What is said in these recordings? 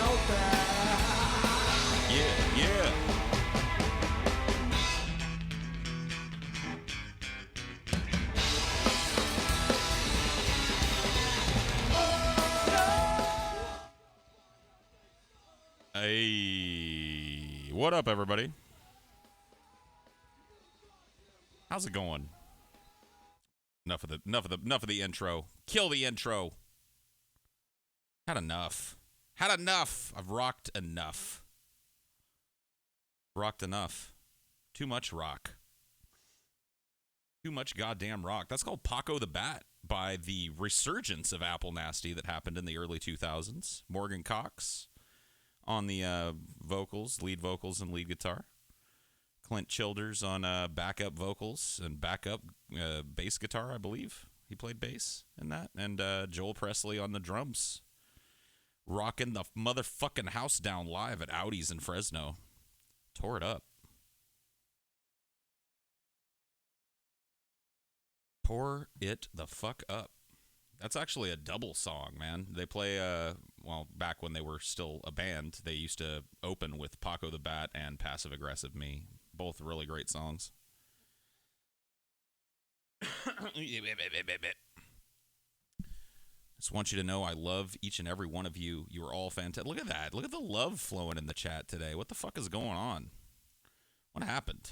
out there. Yeah, yeah. Hey, what up, everybody? How's it going? Enough of the intro. Kill the intro. Had enough. Had enough. I've rocked enough. Rocked enough. Too much rock. Too much goddamn rock. That's called Paco the Bat by the resurgence of Apple Nasty that happened in the early 2000s. Morgan Cox on the vocals, lead vocals and lead guitar. Clint Childers on backup vocals and backup bass guitar, I believe. He played bass in that. And Joel Presley on the drums. Rocking the motherfucking house down live at Audi's in Fresno. Tore it up. Tore it the fuck up. That's actually a double song, man. They play, well, back when they were still a band, they used to open with Paco the Bat and Passive Aggressive Me. Both really great songs. Just want you to know I love each and every one of you. You are all fantastic. Look at that. Look at the love flowing in the chat today. What the fuck is going on? What happened?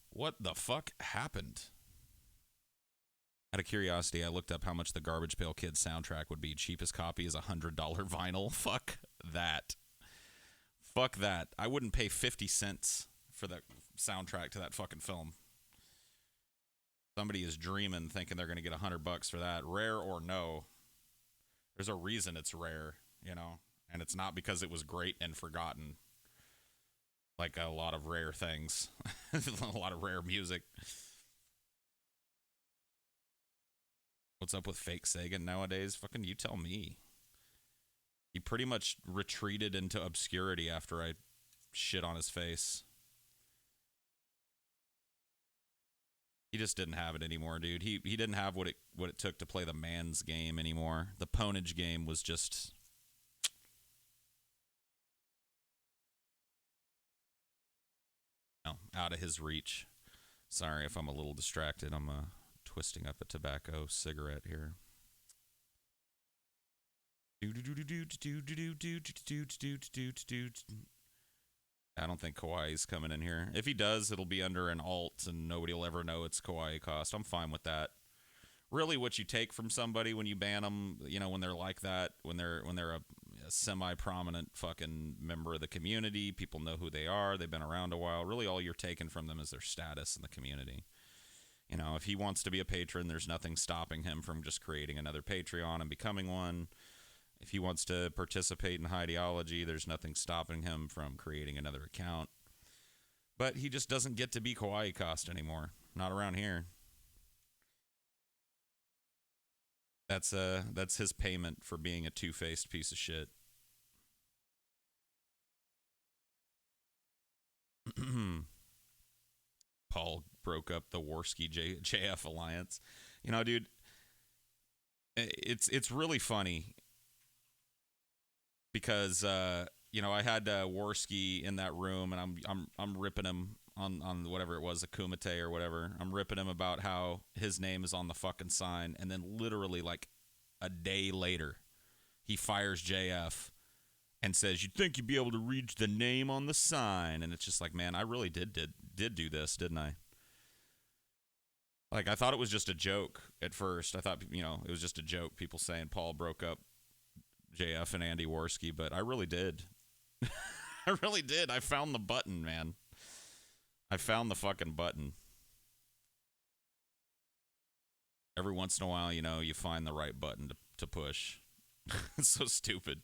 What the fuck happened? Out of curiosity, I looked up how much the Garbage Pail Kids soundtrack would be. Cheapest copy is $100 vinyl. Fuck that. Fuck that. I wouldn't pay 50 cents for the soundtrack to that fucking film. Somebody is dreaming, thinking they're going to get $100 for that. Rare or no, there's a reason it's rare, you know? And it's not because it was great and forgotten. Like a lot of rare things. A lot of rare music. What's up with fake Sagan nowadays? Fucking you tell me. He pretty much retreated into obscurity after I shit on his face. He just didn't have it anymore, dude. He didn't have what it took to play the man's game anymore. The ponage game was just out of his reach. Sorry if I'm a little distracted. I'm twisting up a tobacco cigarette here. I don't think Kawhi's coming in here. If he does, it'll be under an alt and nobody will ever know it's Kawhi cost. I'm fine with that. Really, what you take from somebody when you ban them, you know, when they're like that, when they're a semi-prominent fucking member of the community, people know who they are, they've been around a while. Really, all you're taking from them is their status in the community. You know, if he wants to be a patron, there's nothing stopping him from just creating another Patreon and becoming one. If he wants to participate in Highdeology, there's nothing stopping him from creating another account. But he just doesn't get to be Kawaii Cost anymore. Not around here. That's his payment for being a two-faced piece of shit. Paul broke up the Worski JF alliance. You know, dude, it's really funny because you know, I had Worski in that room, and I'm ripping him on whatever it was, a Kumite or whatever. I'm ripping him about how his name is on the fucking sign, and then literally like a day later, he fires JF and says, "You'd think you'd be able to read the name on the sign," and it's just like, man, I really did do this, didn't I? Like, I thought it was just a joke at first. I thought, you know, it was just a joke, people saying Paul broke up JF and Andy Worski, but I really did. I really did. I found the button, man. I found the fucking button. Every once in a while, you know, you find the right button to push. It's so stupid.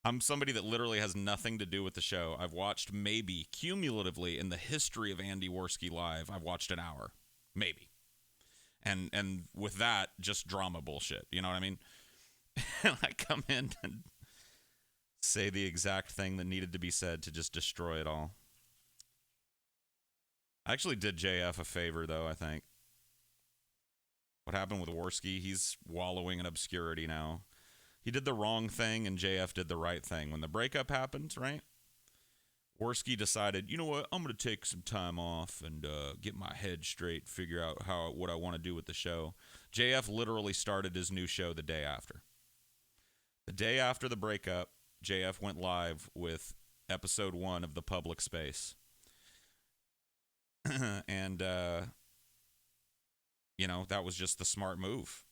I'm somebody that literally has nothing to do with the show. I've watched maybe cumulatively in the history of Andy Worski Live, I've watched an hour. Maybe. And with that, just drama bullshit. You know what I mean? And I come in and say the exact thing that needed to be said to just destroy it all. I actually did JF a favor, though, I think. What happened with Worski? He's wallowing in obscurity now. He did the wrong thing, and JF did the right thing. When the breakup happened, right? Worski decided, you know what? I'm going to take some time off and get my head straight, figure out what I want to do with the show. JF literally started his new show the day after. The day after the breakup, JF went live with episode 1 of The Public Space. And, you know, that was just the smart move.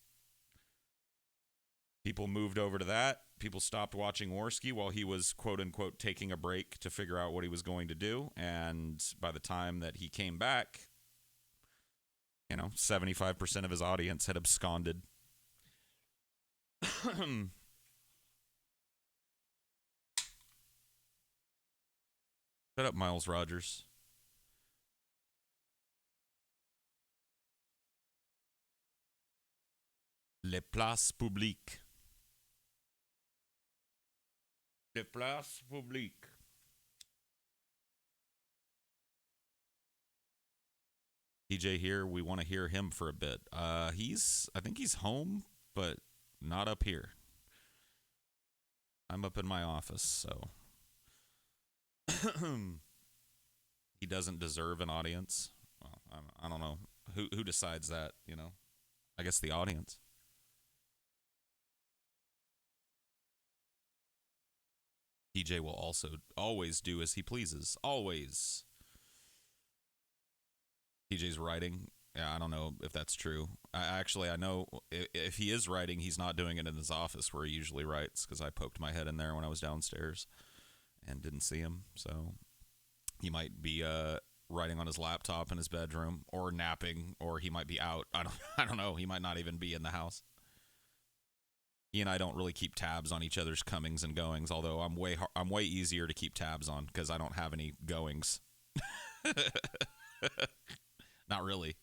People moved over to that. People stopped watching Worski while he was, quote-unquote, taking a break to figure out what he was going to do. And by the time that he came back, you know, 75% of his audience had absconded. Shut up, Miles Rogers. Les places publiques. Les places publiques. TJ here. We want to hear him for a bit. I think he's home, but not up here. I'm up in my office, so he doesn't deserve an audience. Well, I don't know who decides that. You know, I guess the audience. TJ will also always do as he pleases. Always. TJ's writing. Yeah, I don't know if that's true. I know if he is writing, he's not doing it in his office where he usually writes, because I poked my head in there when I was downstairs and didn't see him. So he might be writing on his laptop in his bedroom, or napping, or he might be out. I don't know. He might not even be in the house. He and I don't really keep tabs on each other's comings and goings, although I'm way easier to keep tabs on because I don't have any goings. Not really.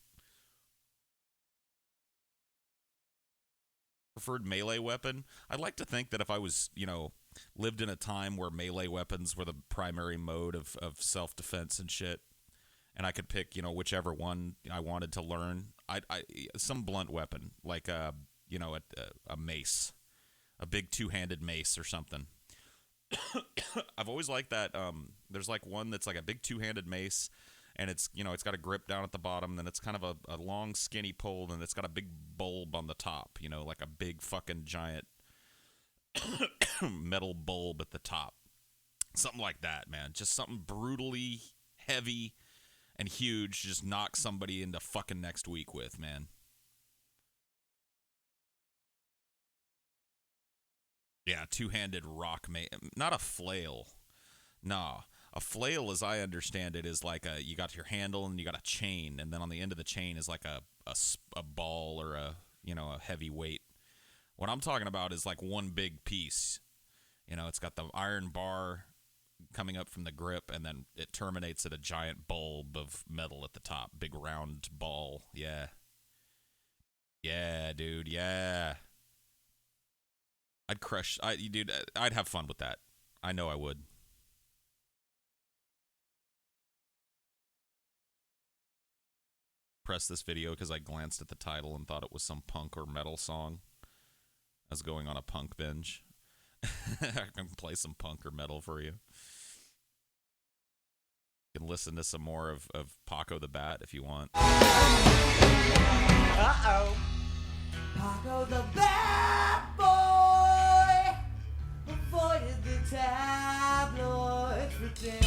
Preferred melee weapon? I'd like to think that if I was, lived in a time where melee weapons were the primary mode of self-defense and shit, and I could pick, whichever one I wanted to learn, some blunt weapon, like a mace. A big two-handed mace or something. I've always liked that. There's like one that's like a big two-handed mace, and it's got a grip down at the bottom, then it's kind of a long skinny pole, and it's got a big bulb on the top, like a big fucking giant metal bulb at the top. Something like that, man. Just something brutally heavy and huge, just knock somebody into fucking next week with, man. Yeah, two-handed rock not a flail. Nah. A flail, as I understand it, is like you got your handle and you got a chain, and then on the end of the chain is like a ball or a heavy weight. What I'm talking about is like one big piece. It's got the iron bar coming up from the grip, and then it terminates at a giant bulb of metal at the top. Big round ball. Yeah. Yeah, dude. Yeah. I'd have fun with that. I know I would. Press this video because I glanced at the title and thought it was some punk or metal song. I was going on a punk binge. I can play some punk or metal for you. You can listen to some more of Paco the Bat if you want. Uh-oh. Paco the Bat Boy avoided the tabloids for 10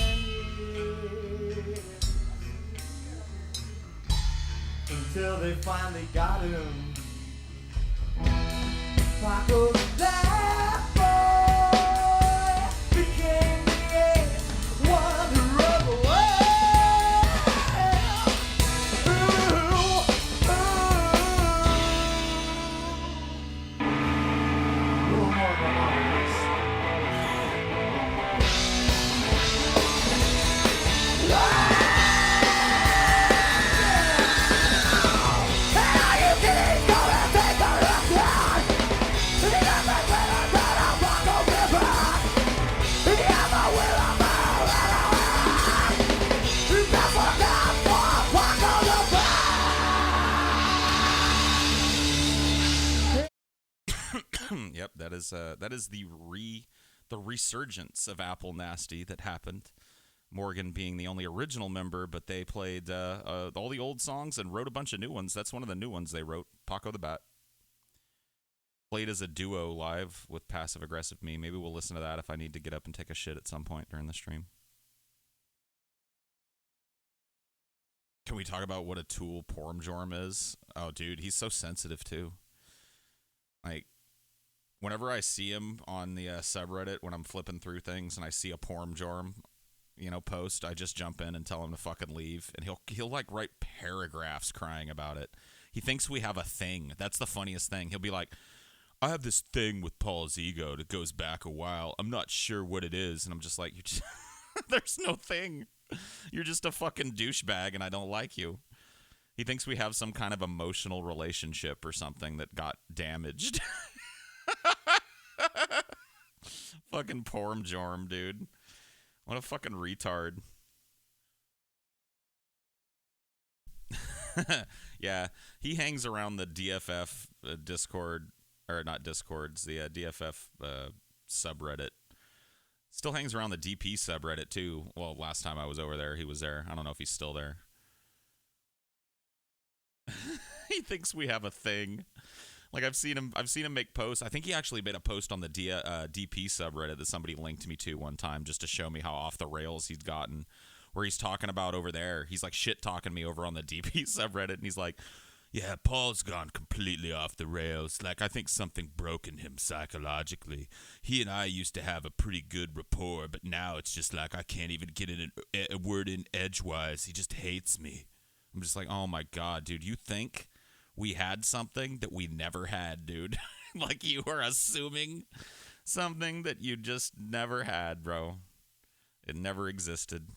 years. Until they finally got him. Paco the Bat Boy became the eighth wonder of the Yep, that is the resurgence of Apple Nasty that happened. Morgan being the only original member, but they played all the old songs and wrote a bunch of new ones. That's one of the new ones they wrote. Paco the Bat played as a duo live with Passive Aggressive Me. Maybe we'll listen to that if I need to get up and take a shit at some point during the stream. Can we talk about what a tool Pormjorm is? Oh, dude, he's so sensitive too. Like, whenever I see him on the subreddit when I'm flipping through things and I see a Pormjorm, post, I just jump in and tell him to fucking leave, and he'll like write paragraphs crying about it. He thinks we have a thing. That's the funniest thing. He'll be like, I have this thing with Paul's ego that goes back a while. I'm not sure what it is. And I'm just like, there's no thing. You're just a fucking douchebag, and I don't like you. He thinks we have some kind of emotional relationship or something that got damaged. Fucking Pormjorm, dude. What a fucking retard. Yeah, he hangs around the DFF Discord, or not Discords, the DFF subreddit. Still hangs around the DP subreddit too. Well, last time I was over there, he was there. I don't know if he's still there. He thinks we have a thing. Like, I've seen him make posts. I think he actually made a post on the DP subreddit that somebody linked me to one time just to show me how off the rails he's gotten. Where he's talking about over there, he's like shit talking me over on the DP subreddit, and he's like, yeah, Paul's gone completely off the rails. Like, I think something broke in him psychologically. He and I used to have a pretty good rapport, but now it's just like I can't even get in a word in edgewise. He just hates me. I'm just like, oh my God, dude, you think we had something that we never had, dude? Like, you are assuming something that you just never had, bro. It never existed.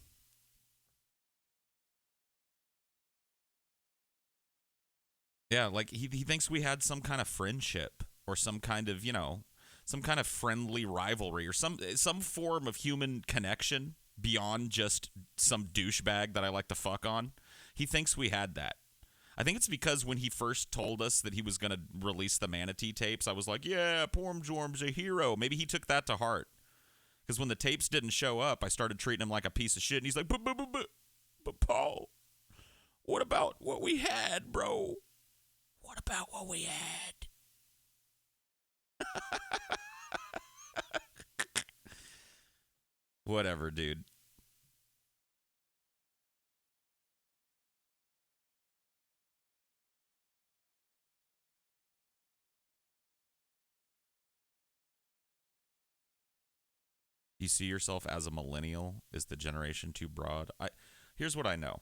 Yeah, like he thinks we had some kind of friendship or some kind of, some kind of friendly rivalry or some form of human connection beyond just some douchebag that I like to fuck on. He thinks we had that. I think it's because when he first told us that he was going to release the Manatee tapes, I was like, yeah, Pormjorm's a hero. Maybe he took that to heart. Because when the tapes didn't show up, I started treating him like a piece of shit. And he's like, but Paul, what about what we had, bro? What about what we had? Whatever, dude. You see yourself as a millennial? Is the generation too broad? Here's what I know.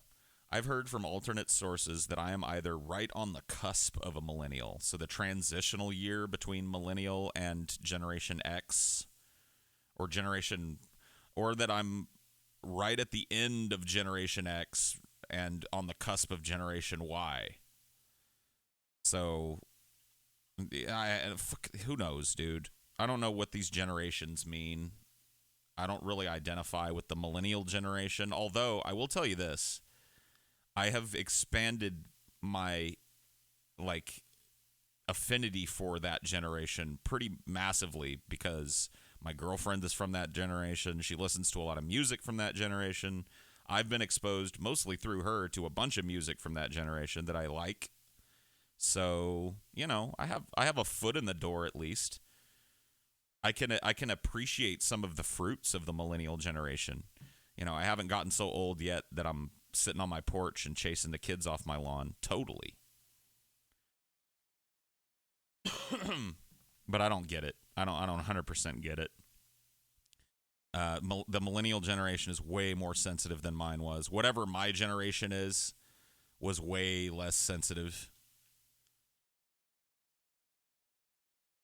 I've heard from alternate sources that I am either right on the cusp of a millennial, so the transitional year between millennial and Generation X, or that I'm right at the end of Generation X and on the cusp of Generation Y. So, who knows, dude? I don't know what these generations mean. I don't really identify with the millennial generation, although I will tell you this. I have expanded my, like, affinity for that generation pretty massively because my girlfriend is from that generation. She listens to a lot of music from that generation. I've been exposed mostly through her to a bunch of music from that generation that I like. So, I have a foot in the door at least. I can appreciate some of the fruits of the millennial generation. I haven't gotten so old yet that I'm sitting on my porch and chasing the kids off my lawn. Totally. But I don't get it. I don't 100% get it. The millennial generation is way more sensitive than mine was. Whatever my generation was way less sensitive.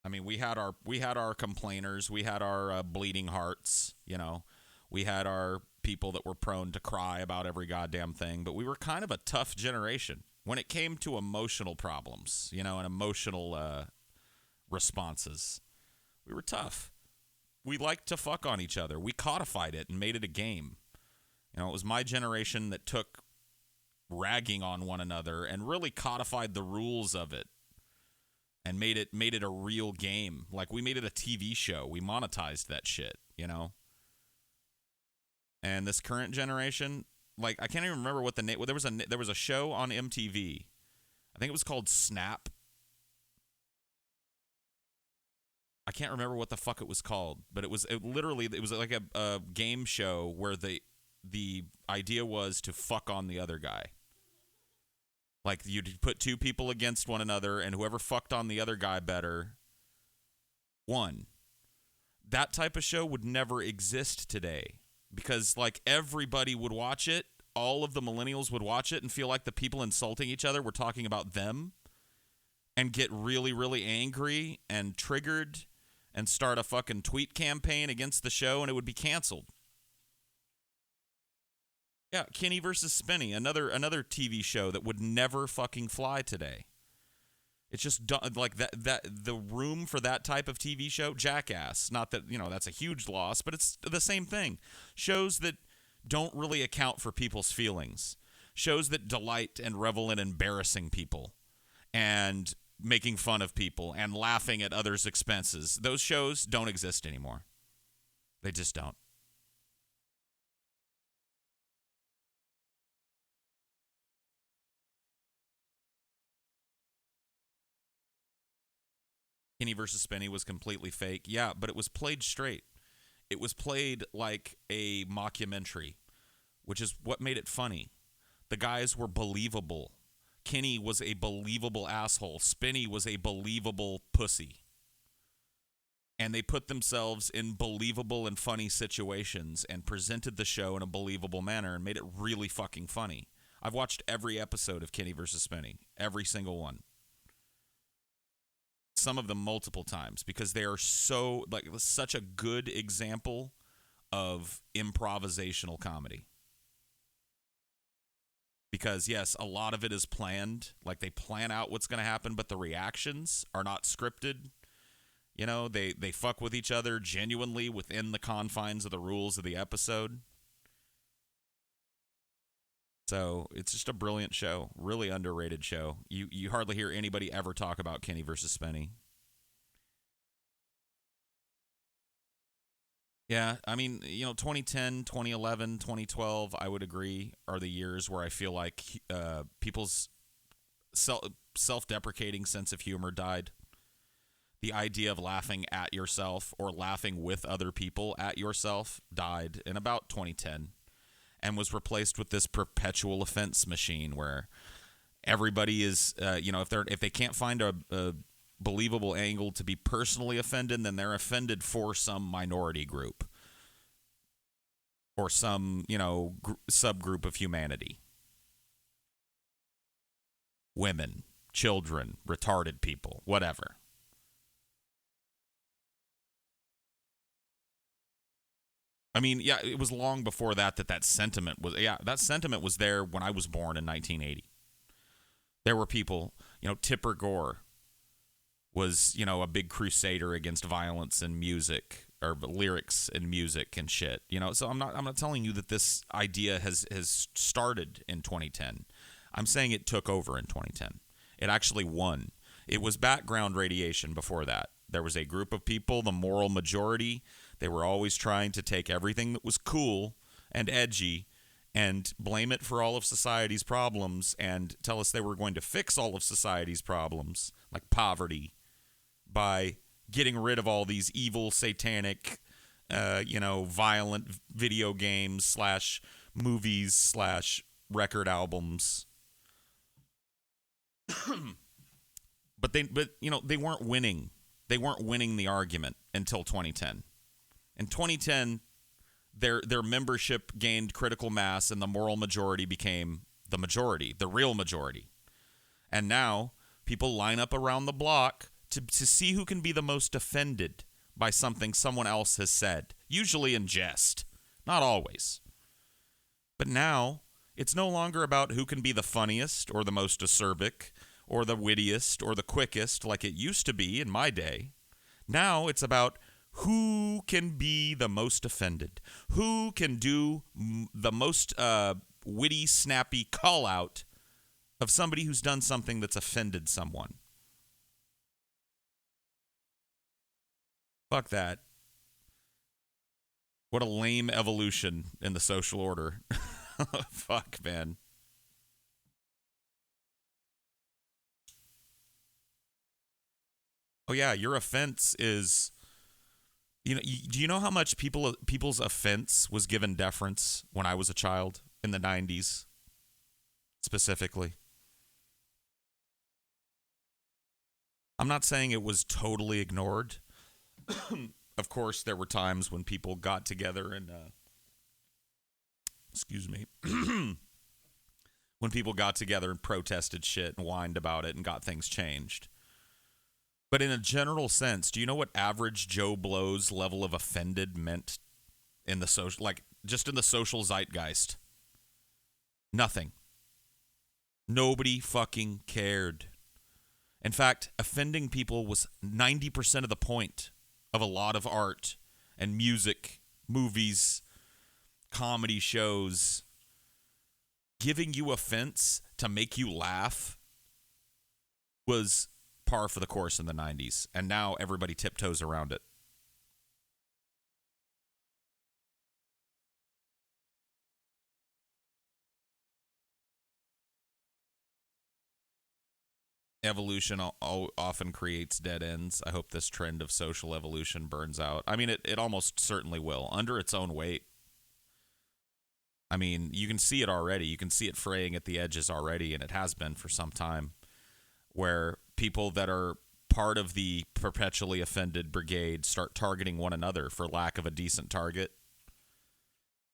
I mean, we had our complainers, we had our bleeding hearts, we had our people that were prone to cry about every goddamn thing, but we were kind of a tough generation when it came to emotional problems, and emotional responses. We were tough. We liked to fuck on each other. We codified it and made it a game. It was my generation that took ragging on one another and really codified the rules of it. and made it a real game. Like, we made it a TV show. We monetized that shit, you know? And this current generation, like, I can't even remember what the name. Well, there was a show on MTV. I think it was called Snap. I can't remember what the fuck it was called, but it was like a game show where the idea was to fuck on the other guy. Like, you'd put two people against one another, and whoever fucked on the other guy better won. That type of show would never exist today because, like, everybody would watch it. All of the millennials would watch it and feel like the people insulting each other were talking about them and get really, really angry and triggered and start a fucking tweet campaign against the show, and it would be canceled. Yeah, Kenny versus Spenny, another TV show that would never fucking fly today. It's just like that the room for that type of TV show, Jackass. Not that, that's a huge loss, but it's the same thing. Shows that don't really account for people's feelings. Shows that delight and revel in embarrassing people and making fun of people and laughing at others' expenses. Those shows don't exist anymore. They just don't. Kenny versus Spenny was completely fake. Yeah, but it was played straight. It was played like a mockumentary, which is what made it funny. The guys were believable. Kenny was a believable asshole. Spenny was a believable pussy. And they put themselves in believable and funny situations and presented the show in a believable manner and made it really fucking funny. I've watched every episode of Kenny versus Spenny. Every single one. Some of them multiple times because they are such a good example of improvisational comedy. Because, yes, a lot of it is planned. Like, they plan out what's going to happen, but the reactions are not scripted. They fuck with each other genuinely within the confines of the rules of the episode. So it's just a brilliant show, really underrated show. You hardly hear anybody ever talk about Kenny versus Spenny. Yeah, I mean, 2010, 2011, 2012, I would agree, are the years where I feel like people's self-deprecating sense of humor died. The idea of laughing at yourself or laughing with other people at yourself died in about 2010. And was replaced with this perpetual offense machine where everybody is, if they can't find a believable angle to be personally offended, then they're offended for some minority group or some, subgroup of humanity. Women, children, retarded people, whatever. I mean, yeah, it was long before that sentiment was, that sentiment was there when I was born in 1980. There were people, Tipper Gore was, a big crusader against violence in music or lyrics in music and shit, so I'm not telling you that this idea has started in 2010. I'm saying it took over in 2010. It actually won. It was background radiation before that. There was a group of people, the moral majority. They were always trying to take everything that was cool and edgy and blame it for all of society's problems and tell us they were going to fix all of society's problems, like poverty, by getting rid of all these evil, satanic, violent video games / movies / record albums. But they weren't winning. They weren't winning the argument until 2010. In 2010, their membership gained critical mass and the moral majority became the majority, the real majority. And now people line up around the block to see who can be the most offended by something someone else has said, usually in jest, not always. But now it's no longer about who can be the funniest or the most acerbic or the wittiest or the quickest like it used to be in my day. Now it's about who can be the most offended, who can do the most witty, snappy call out of somebody who's done something that's offended someone. Fuck that. What a lame evolution in the social order. Fuck, man. Oh yeah, your offense is do you know how much people's offense was given deference when I was a child in the 90s specifically? I'm not saying it was totally ignored. Of course, there were times when people got together and excuse me, when people got together and protested shit and whined about it and got things changed. But in a general sense, do you know what average Joe Blow's level of offended meant in the social, like just in the social zeitgeist? Nothing. Nobody fucking cared. In fact, offending people was 90% of the point of a lot of art and music, movies, comedy shows. Giving you offense to make you laugh was par for the course in the 90s, and now everybody tiptoes around it. Evolution often creates dead ends. I hope this trend of social evolution burns out. I mean, it almost certainly will, under its own weight. I mean, you can see it already. You can see it fraying at the edges already, and it has been for some time, where people that are part of the perpetually offended brigade start targeting one another for lack of a decent target,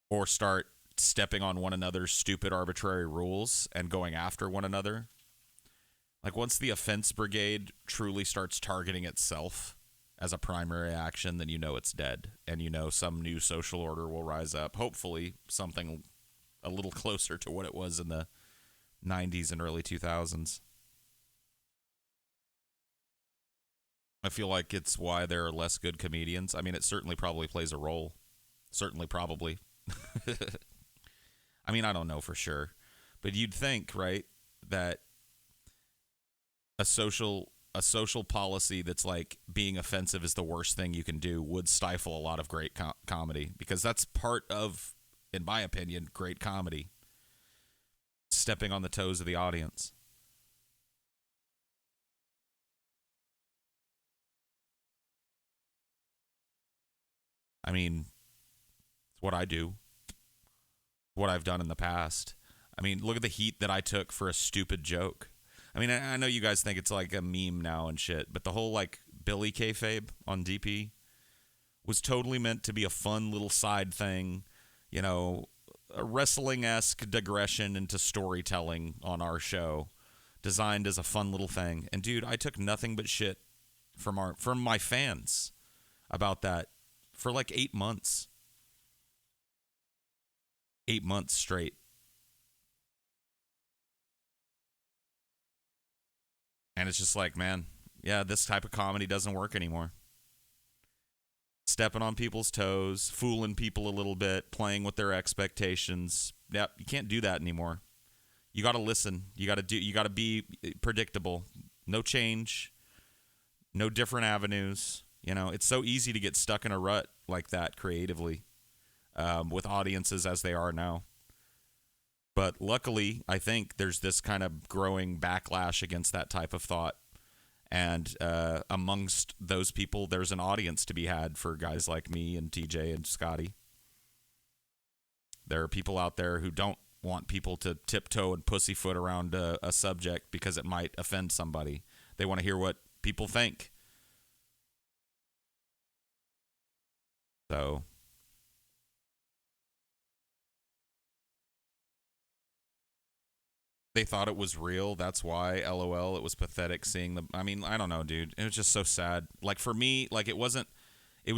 or start stepping on one another's stupid arbitrary rules and going after one another. Like, once the offense brigade truly starts targeting itself as a primary action, then you know it's dead. And you know some new social order will rise up. Hopefully something a little closer to what it was in the 90s and early 2000s. I feel like it's why there are less good comedians. I mean, it certainly probably plays a role. Certainly, probably. I mean, I don't know for sure. But you'd think, right, that a social policy that's like being offensive is the worst thing you can do would stifle a lot of great comedy, because that's part of, in my opinion, great comedy. Stepping on the toes of the audience. I mean, it's what I do, what I've done in the past. I mean, look at the heat that I took for a stupid joke. I mean, I know you guys think it's like a meme now and shit, but the whole like Billy kayfabe on DP was totally meant to be a fun little side thing, you know, a wrestling-esque digression into storytelling on our show, designed as a fun little thing. And dude, I took nothing but shit from my fans about that for like 8 months. 8 months straight. And it's just like, man, yeah, this type of comedy doesn't work anymore. Stepping on people's toes, fooling people a little bit, playing with their expectations. Yep, you can't do that anymore. You got to listen. You got to be predictable. No change, no different avenues. You know, it's so easy to get stuck in a rut like that creatively, with audiences as they are now. But luckily, I think there's this kind of growing backlash against that type of thought. And amongst those people, there's an audience to be had for guys like me and TJ and Scotty. There are people out there who don't want people to tiptoe and pussyfoot around a subject because it might offend somebody. They want to hear what people think. So they thought it was real. That's why, LOL, it was pathetic seeing them. I mean, I don't know, dude. It was just so sad. Like, for me, like, it was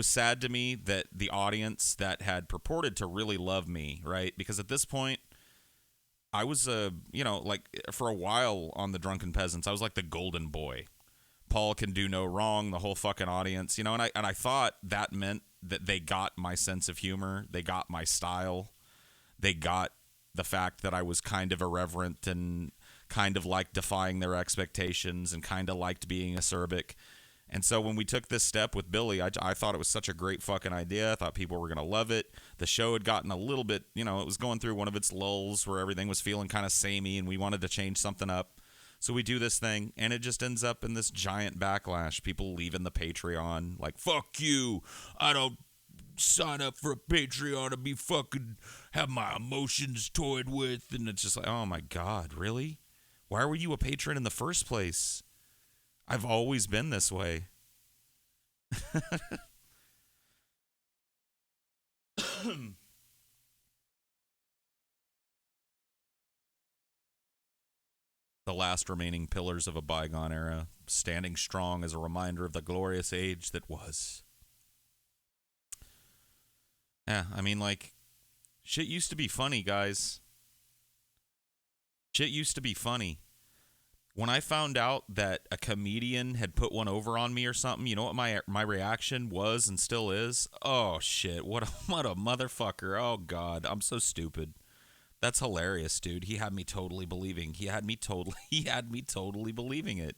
sad to me that the audience that had purported to really love me, right? Because at this point, I was, like, for a while on the Drunken Peasants, I was like the golden boy. Paul can do no wrong, the whole fucking audience, and I thought that meant that they got my sense of humor, they got my style, they got the fact that I was kind of irreverent and kind of liked defying their expectations and kind of liked being acerbic. And so when we took this step with Billy, I thought it was such a great fucking idea. I thought people were going to love it. The show had gotten a little bit, it was going through one of its lulls where everything was feeling kind of samey and we wanted to change something up. So we do this thing and it just ends up in this giant backlash. People leaving the Patreon like, fuck you. I don't sign up for a Patreon to be fucking have my emotions toyed with. And it's just like, oh my God, really? Why were you a patron in the first place? I've always been this way. The last remaining pillars of a bygone era, standing strong as a reminder of the glorious age that was. Yeah, I mean, like, shit used to be funny, guys. Shit used to be funny. When I found out that a comedian had put one over on me or something, you know what my reaction was and still is? Oh shit, what a motherfucker. Oh God, I'm so stupid. That's hilarious, dude. He had me totally believing. He had me totally believing it.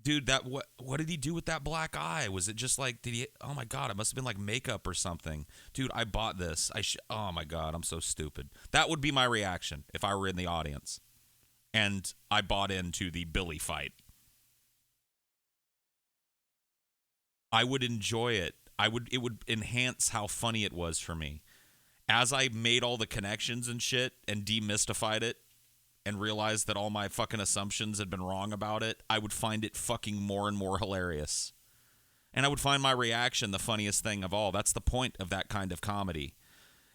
Dude, what did he do with that black eye? Was it just like oh my God, it must have been like makeup or something. Dude, I bought this. Oh my God, I'm so stupid. That would be my reaction if I were in the audience. And I bought into the Billy fight. I would enjoy it. It would enhance how funny it was for me. As I made all the connections and shit and demystified it and realized that all my fucking assumptions had been wrong about it, I would find it fucking more and more hilarious. And I would find my reaction the funniest thing of all. That's the point of that kind of comedy.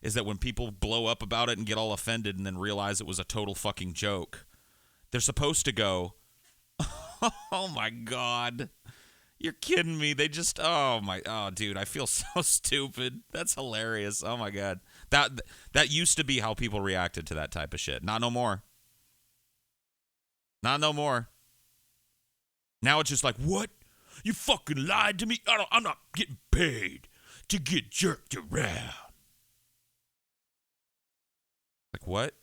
Is that when people blow up about it and get all offended and then realize it was a total fucking joke, they're supposed to go, oh my God, you're kidding me. They just, dude, I feel so stupid. That's hilarious. Oh my God. That used to be how people reacted to that type of shit. Not no more. Not no more. Now it's just like, what? You fucking lied to me? I'm not getting paid to get jerked around. Like what?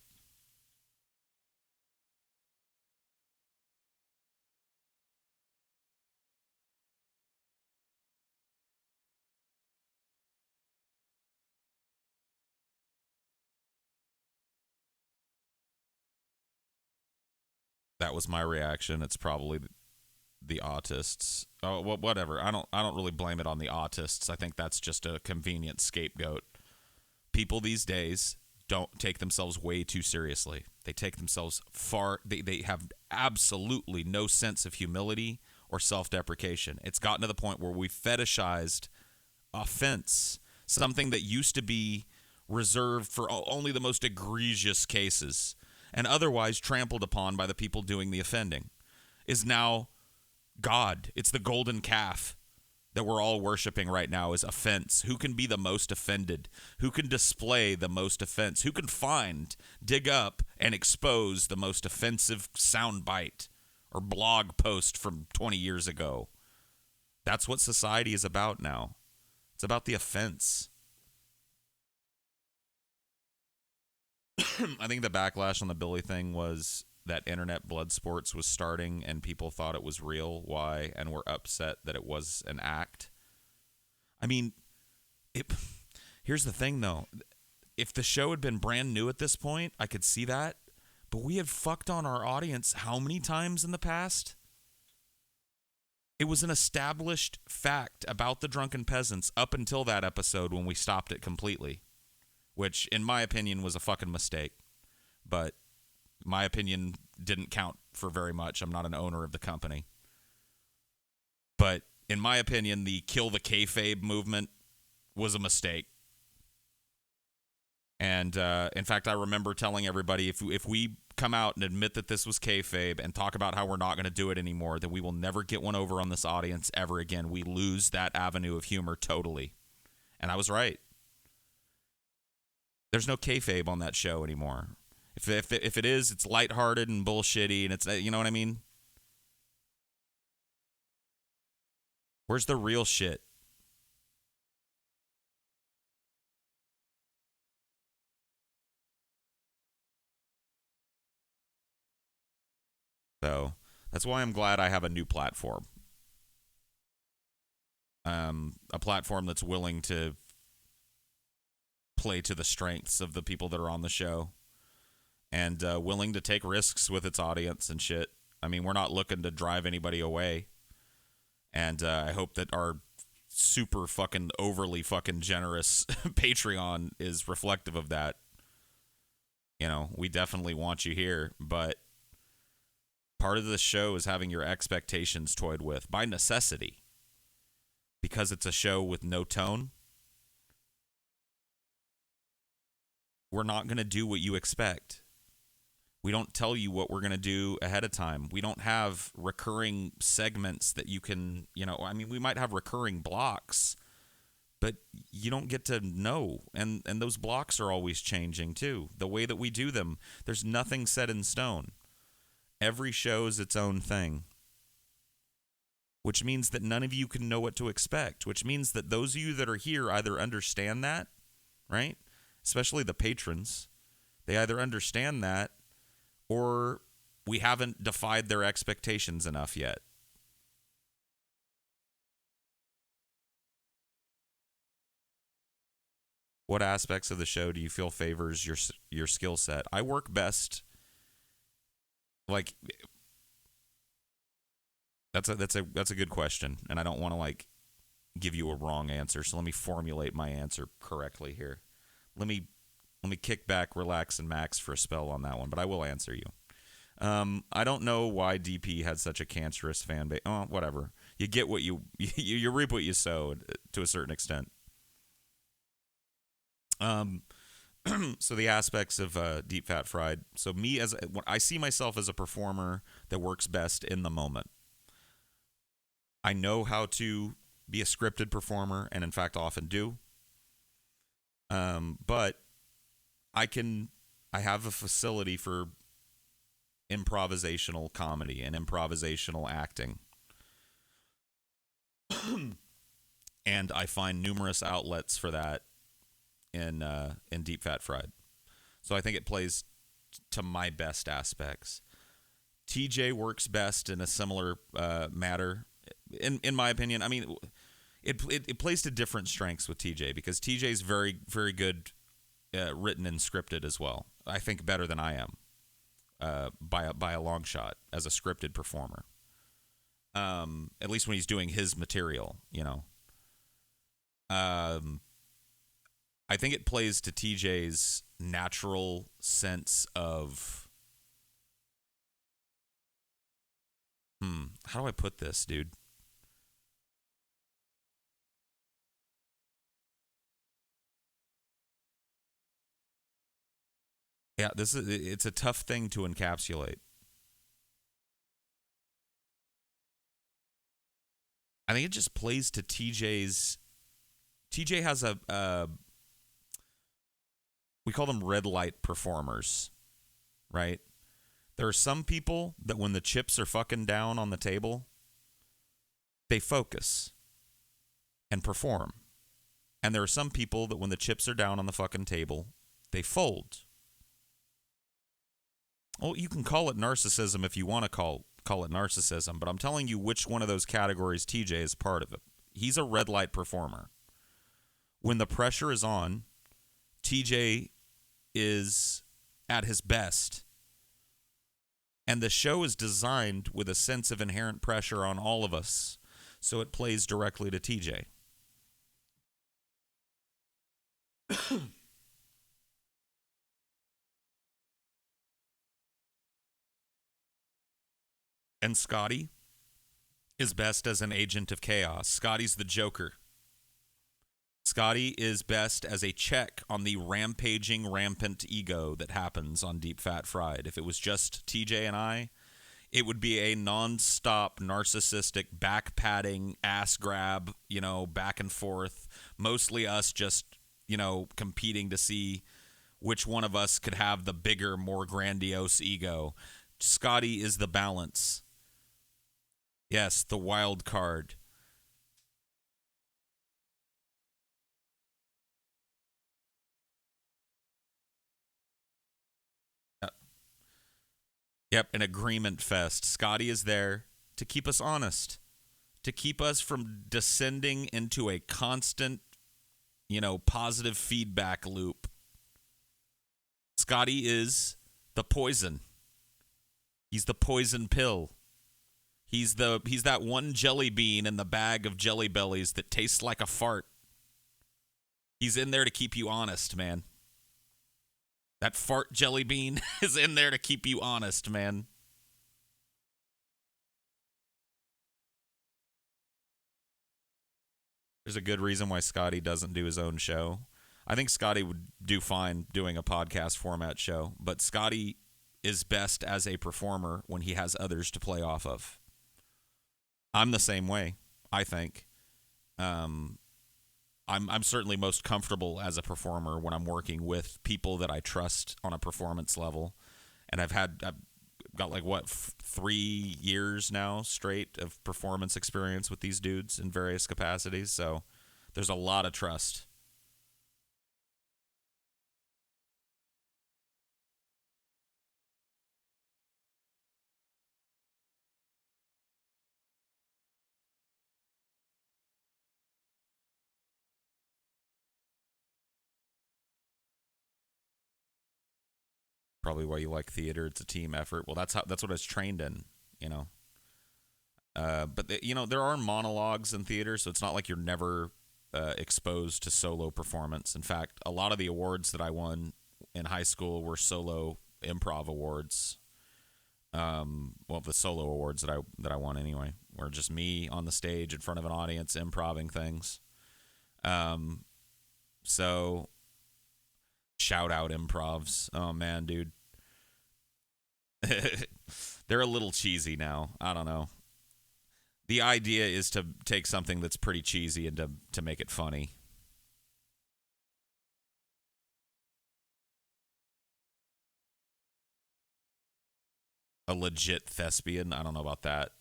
That was my reaction. It's probably the autists. Oh, well, whatever. I don't really blame it on the autists. I think that's just a convenient scapegoat. People these days don't take themselves way too seriously. They take themselves they have absolutely no sense of humility or self-deprecation. It's gotten to the point where we fetishized offense, something that used to be reserved for only the most egregious cases and otherwise trampled upon by the people doing the offending, is now God. It's the golden calf that we're all worshiping right now is offense. Who can be the most offended? Who can display the most offense? Who can dig up, and expose the most offensive soundbite or blog post from 20 years ago? That's what society is about now. It's about the offense. I think the backlash on the Billy thing was that internet blood sports was starting and people thought it was real. Why? And were upset that it was an act. I mean, here's the thing though. If the show had been brand new at this point, I could see that. But we had fucked on our audience how many times in the past? It was an established fact about the drunken peasants up until that episode when we stopped it completely. Which, in my opinion, was a fucking mistake. But my opinion didn't count for very much. I'm not an owner of the company. But in my opinion, the kill the kayfabe movement was a mistake. And in fact, I remember telling everybody, if we come out and admit that this was kayfabe and talk about how we're not going to do it anymore, then we will never get one over on this audience ever again. We lose that avenue of humor totally. And I was right. There's no kayfabe on that show anymore. If it is, it's lighthearted and bullshitty, and it's, you know what I mean? Where's the real shit? So that's why I'm glad I have a new platform. a platform that's willing to play to the strengths of the people that are on the show and willing to take risks with its audience and shit. I mean, we're not looking to drive anybody away. And I hope that our super fucking overly fucking generous Patreon is reflective of that. You know, we definitely want you here, but part of the show is having your expectations toyed with by necessity. Because it's a show with no tone, we're not going to do what you expect. We don't tell you what we're going to do ahead of time. We don't have recurring segments that you can, I mean, we might have recurring blocks, but you don't get to know. And those blocks are always changing too. The way that we do them, there's nothing set in stone. Every show is its own thing, which means that none of you can know what to expect, which means that those of you that are here either understand that, right? Especially the patrons. They either understand that or we haven't defied their expectations enough yet. What aspects of the show do you feel favors your skill set? I work best, like, that's a good question, and I don't want to give you a wrong answer. So let me formulate my answer correctly here. Let me kick back, relax, and max for a spell on that one, but I will answer you. I don't know why DP had such a cancerous fan base. Oh, whatever. You get what you reap what you sow to a certain extent. So the aspects of Deep Fat Fried. So I see myself as a performer that works best in the moment. I know how to be a scripted performer, and in fact often do. But I have a facility for improvisational comedy and improvisational acting. And I find numerous outlets for that in Deep Fat Fried. So I think it plays to my best aspects. TJ works best in a similar matter, in my opinion. I mean, it plays to different strengths with TJ because TJ's very, very good written and scripted as well. I think better than I am by a long shot as a scripted performer. At least when he's doing his material, I think it plays to TJ's natural sense of how do I put this, dude? Yeah, it's a tough thing to encapsulate. I think it just plays to TJ's. TJ has we call them red light performers, right? There are some people that when the chips are fucking down on the table, they focus and perform. And there are some people that when the chips are down on the fucking table, they fold. Well, you can call it narcissism if you want to call it narcissism, but I'm telling you which one of those categories TJ is part of it. He's a red light performer. When the pressure is on, TJ is at his best. And the show is designed with a sense of inherent pressure on all of us, so it plays directly to TJ. And Scotty is best as an agent of chaos. Scotty's the Joker. Scotty is best as a check on the rampaging, rampant ego that happens on Deep Fat Fried. If it was just TJ and I, it would be a non-stop narcissistic back-patting, ass grab, back and forth. Mostly us just, competing to see which one of us could have the bigger, more grandiose ego. Scotty is the balance. Yes, the wild card. Yep, an agreement fest. Scotty is there to keep us honest, to keep us from descending into a constant, positive feedback loop. Scotty is the poison. He's the poison pill. He's that one jelly bean in the bag of Jelly Bellies that tastes like a fart. He's in there to keep you honest, man. That fart jelly bean is in there to keep you honest, man. There's a good reason why Scotty doesn't do his own show. I think Scotty would do fine doing a podcast format show, but Scotty is best as a performer when he has others to play off of. I'm the same way, I think. I'm certainly most comfortable as a performer when I'm working with people that I trust on a performance level. And I've got 3 years now straight of performance experience with these dudes in various capacities. So there's a lot of trust. Probably why you like theater. It's a team effort. Well, that's what I was trained in, you know. But there are monologues in theater, so it's not like you're never exposed to solo performance. In fact, a lot of the awards that I won in high school were solo improv awards. The solo awards that I won anyway were just me on the stage in front of an audience improving things. So shout out improvs. Oh man, dude. They're a little cheesy now. I don't know. The idea is to take something that's pretty cheesy and to make it funny. A legit thespian. I don't know about that.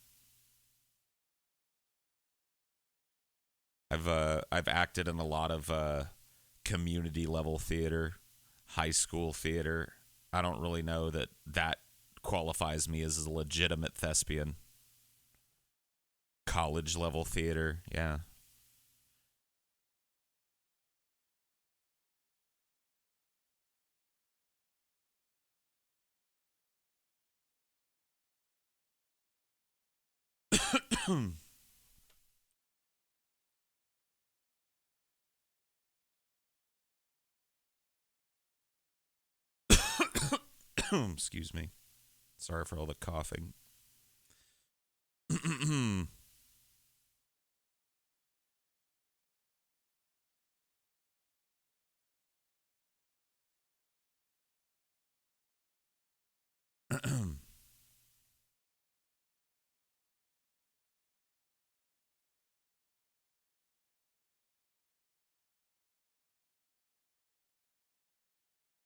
I've acted in a lot of community level theater, high school theater. I don't really know that qualifies me as a legitimate thespian. College level theater, yeah. Excuse me. Sorry for all the coughing.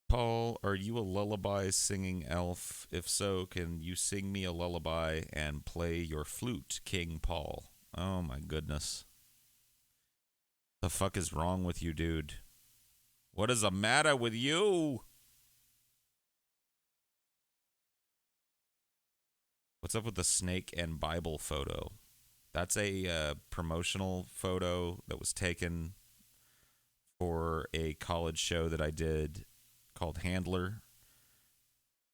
Paul, are you a lullaby singing elf? If so, can you sing me a lullaby and play your flute, King Paul? Oh my goodness. The fuck is wrong with you, dude? What is the matter with you? What's up with the snake and Bible photo? That's a promotional photo that was taken for a college show that I did called Handler,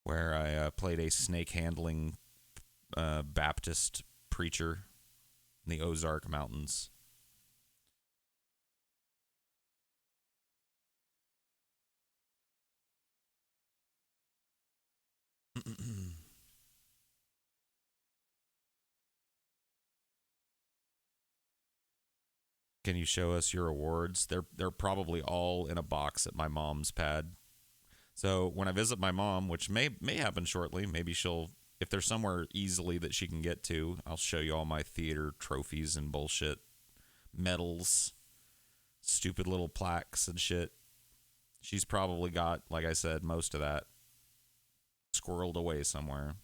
where I played a snake handling Baptist preacher in the Ozark Mountains. Can you show us your awards? They're probably all in a box at my mom's pad. So when I visit my mom, which may happen shortly, maybe she'll, if there's somewhere easily that she can get to, I'll show you all my theater trophies and bullshit, medals, stupid little plaques and shit. She's probably got, like I said, most of that squirreled away somewhere.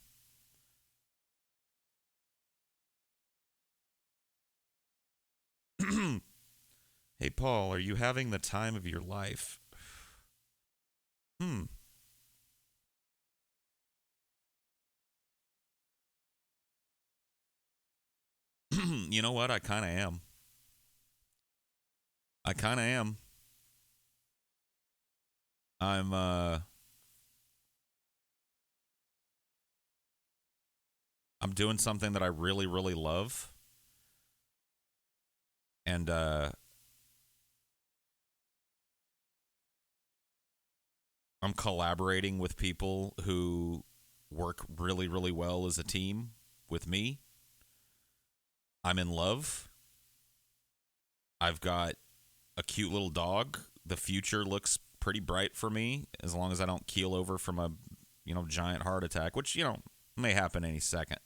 Hey, Paul, are you having the time of your life? Hmm. You know what? I kind of am. I kind of am. I'm I'm doing something that I really really love, and I'm collaborating with people who work really really well as a team with me. I'm in love. I've got a cute little dog. The future looks pretty bright for me as long as I don't keel over from a, giant heart attack, which, may happen any second.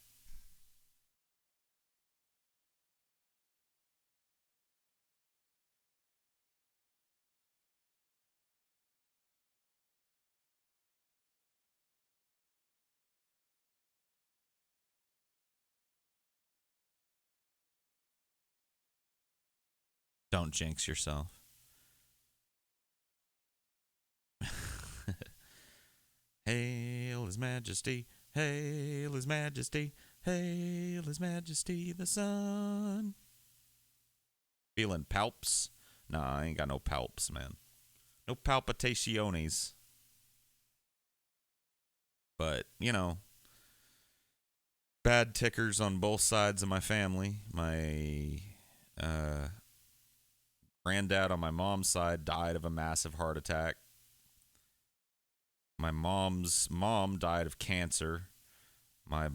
Don't jinx yourself. Hail His Majesty, hail His Majesty, hail His Majesty the Sun. Feeling palps? Nah, I ain't got no palps, man. No palpitationes. But, bad tickers on both sides of my family. My uh, granddad on my mom's side died of a massive heart attack. My mom's mom died of cancer. My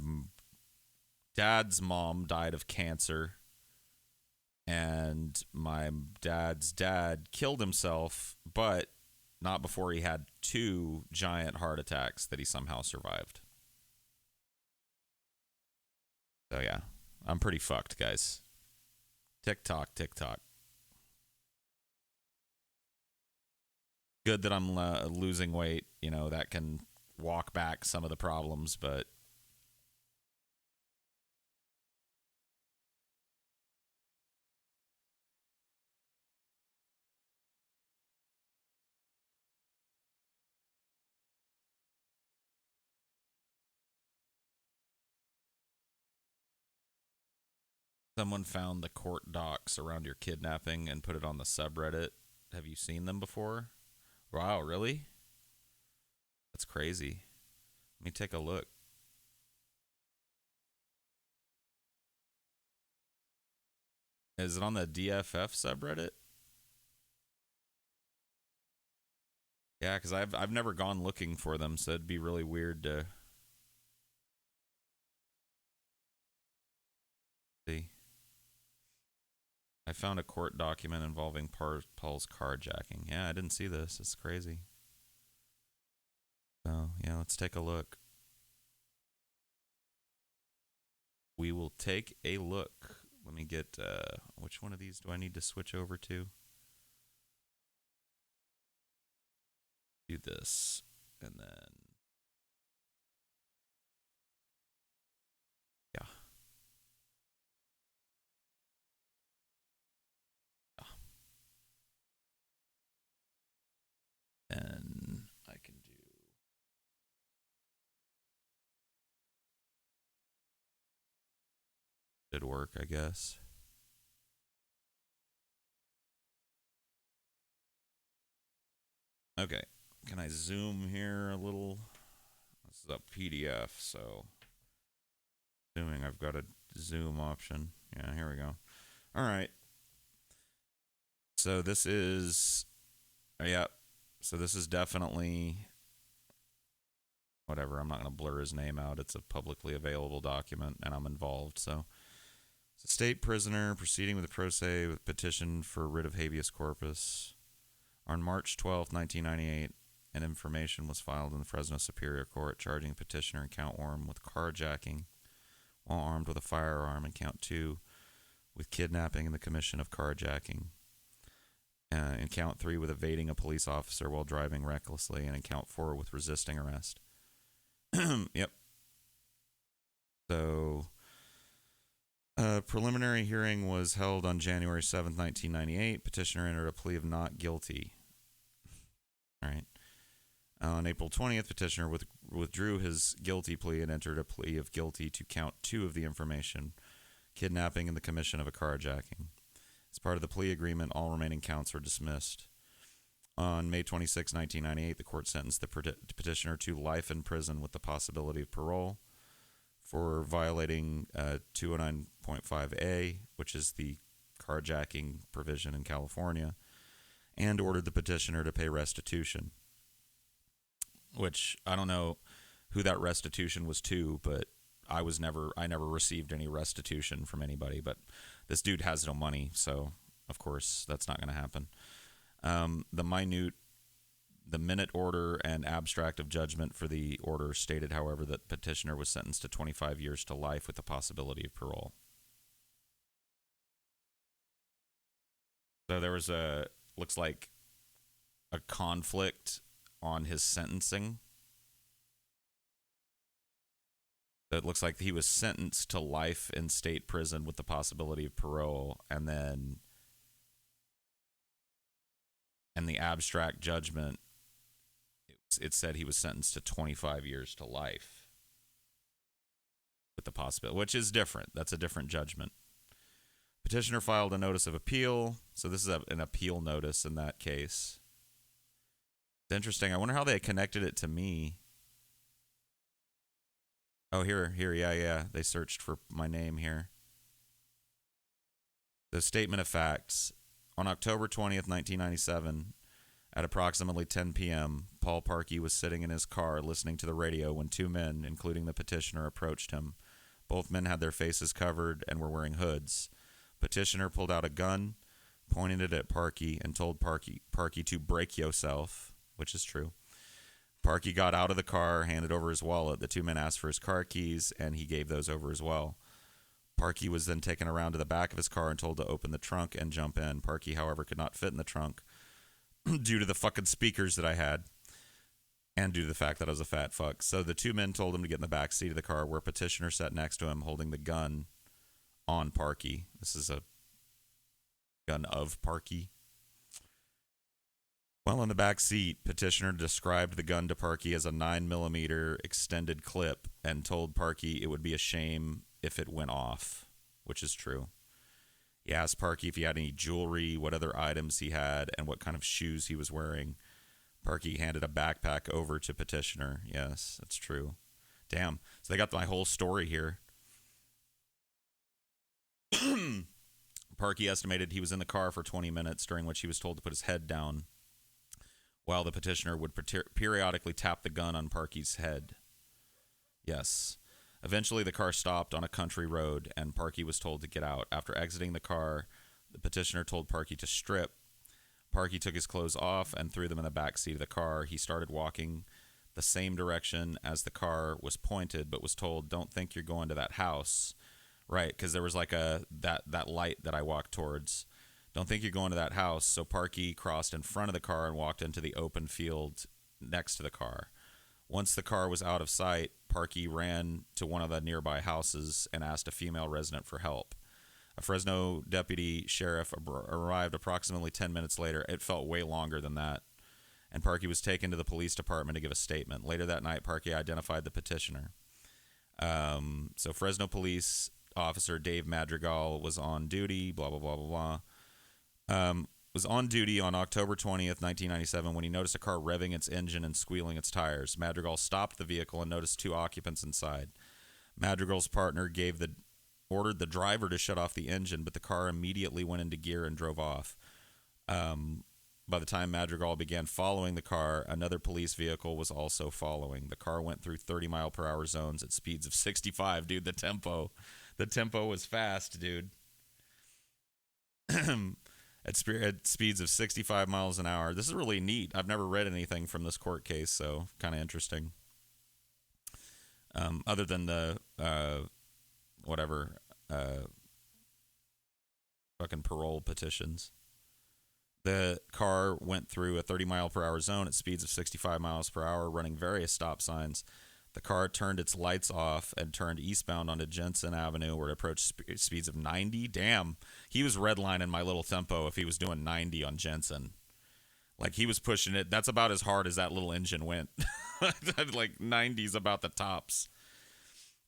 dad's mom died of cancer. And my dad's dad killed himself, but not before he had two giant heart attacks that he somehow survived. So, yeah, I'm pretty fucked, guys. Tick tock, tick tock. Good that I'm losing weight. That can walk back some of the problems, but someone found the court docs around your kidnapping and put it on the subreddit. Have you seen them before? Wow, really? That's crazy. Let me take a look. Is it on the DFF subreddit? Yeah, because I've never gone looking for them, so it'd be really weird to see. I found a court document involving Paul's carjacking. Yeah, I didn't see this. It's crazy. So, yeah, let's take a look. We will take a look. Let me get, which one of these do I need to switch over to? Do this. And then, yeah. And I can do. Did work, I guess. Okay. Can I zoom here a little? This is a PDF, so assuming I've got a zoom option. Yeah, here we go. All right. So this is, yeah. So this is definitely whatever. I'm not going to blur his name out. It's a publicly available document, and I'm involved. So it's a state prisoner proceeding with a pro se with petition for writ of habeas corpus. On March 12th, 1998, an information was filed in the Fresno Superior Court charging petitioner in count 1 with carjacking while armed with a firearm, and count 2 with kidnapping and the commission of carjacking. In count 3 with evading a police officer while driving recklessly, and in count 4 with resisting arrest. Yep. So, a preliminary hearing was held on January 7th, 1998. Petitioner entered a plea of not guilty. All right. On April 20th, petitioner withdrew his guilty plea and entered a plea of guilty to count 2 of the information. kidnapping, and the commission of a carjacking. As part of the plea agreement, all remaining counts were dismissed. On May 26, 1998, the court sentenced the petitioner to life in prison with the possibility of parole for violating 209.5A, which is the carjacking provision in California, and ordered the petitioner to pay restitution, which I don't know who that restitution was to, but I never received any restitution from anybody, but this dude has no money, so of course that's not going to happen. The minute order and abstract of judgment for the order stated, however, that the petitioner was sentenced to 25 years to life with the possibility of parole. So there was looks like a conflict on his sentencing. It looks like he was sentenced to life in state prison with the possibility of parole, and then the abstract judgment, it said he was sentenced to 25 years to life with the possibility, which is different. That's a different judgment. Petitioner filed a notice of appeal, so this is an appeal notice in that case. It's interesting. I wonder how they connected it to me. Oh, here, yeah. They searched for my name here. The statement of facts. On October 20th, 1997, at approximately 10 p.m., Paul Parkey was sitting in his car listening to the radio when two men, including the petitioner, approached him. Both men had their faces covered and were wearing hoods. Petitioner pulled out a gun, pointed it at Parkey, and told Parkey to break yourself, which is true. Parkey got out of the car, handed over his wallet. The two men asked for his car keys, and he gave those over as well. Parkey was then taken around to the back of his car and told to open the trunk and jump in. Parkey, however, could not fit in the trunk due to the fucking speakers that I had and due to the fact that I was a fat fuck. So the two men told him to get in the back seat of the car, where petitioner sat next to him holding the gun on Parkey. This is a gun of Parkey. While in the back seat, petitioner described the gun to Parkey as a 9mm extended clip and told Parkey it would be a shame if it went off, which is true. He asked Parkey if he had any jewelry, what other items he had, and what kind of shoes he was wearing. Parkey handed a backpack over to petitioner. Yes, that's true. Damn. So they got my whole story here. Parkey estimated he was in the car for 20 minutes, during which he was told to put his head down, while the petitioner would periodically tap the gun on Parkey's head. Yes. Eventually, the car stopped on a country road, and Parkey was told to get out. After exiting the car, the petitioner told Parkey to strip. Parkey took his clothes off and threw them in the back seat of the car. He started walking the same direction as the car was pointed, but was told, "Don't think you're going to that house." Right, because there was like that light that I walked towards. Don't think you're going to that house. So Parkey crossed in front of the car and walked into the open field next to the car. Once the car was out of sight, Parkey ran to one of the nearby houses and asked a female resident for help. A Fresno deputy sheriff arrived approximately 10 minutes later. It felt way longer than that. And Parkey was taken to the police department to give a statement. Later that night, Parkey identified the petitioner. So Fresno police officer Dave Madrigal was on duty, blah, blah, blah, blah, blah. Was on duty on October 20th, 1997, when he noticed a car revving its engine and squealing its tires. Madrigal stopped the vehicle and noticed two occupants inside. Madrigal's partner ordered the driver to shut off the engine, but the car immediately went into gear and drove off. By the time Madrigal began following the car, another police vehicle was also following. The car went through 30-mile-per-hour zones at speeds of 65. Dude, the tempo was fast, dude. At speeds of 65 miles an hour. This is really neat. I've never read anything from this court case, so kind of interesting. Other than the fucking parole petitions. The car went through a 30-mile-per-hour zone at speeds of 65 miles per hour, running various stop signs. The car turned its lights off and turned eastbound onto Jensen Avenue, where it approached speeds of 90. Damn, he was redlining my little tempo if he was doing 90 on Jensen. Like, he was pushing it. That's about as hard as that little engine went. Like, 90's about the tops.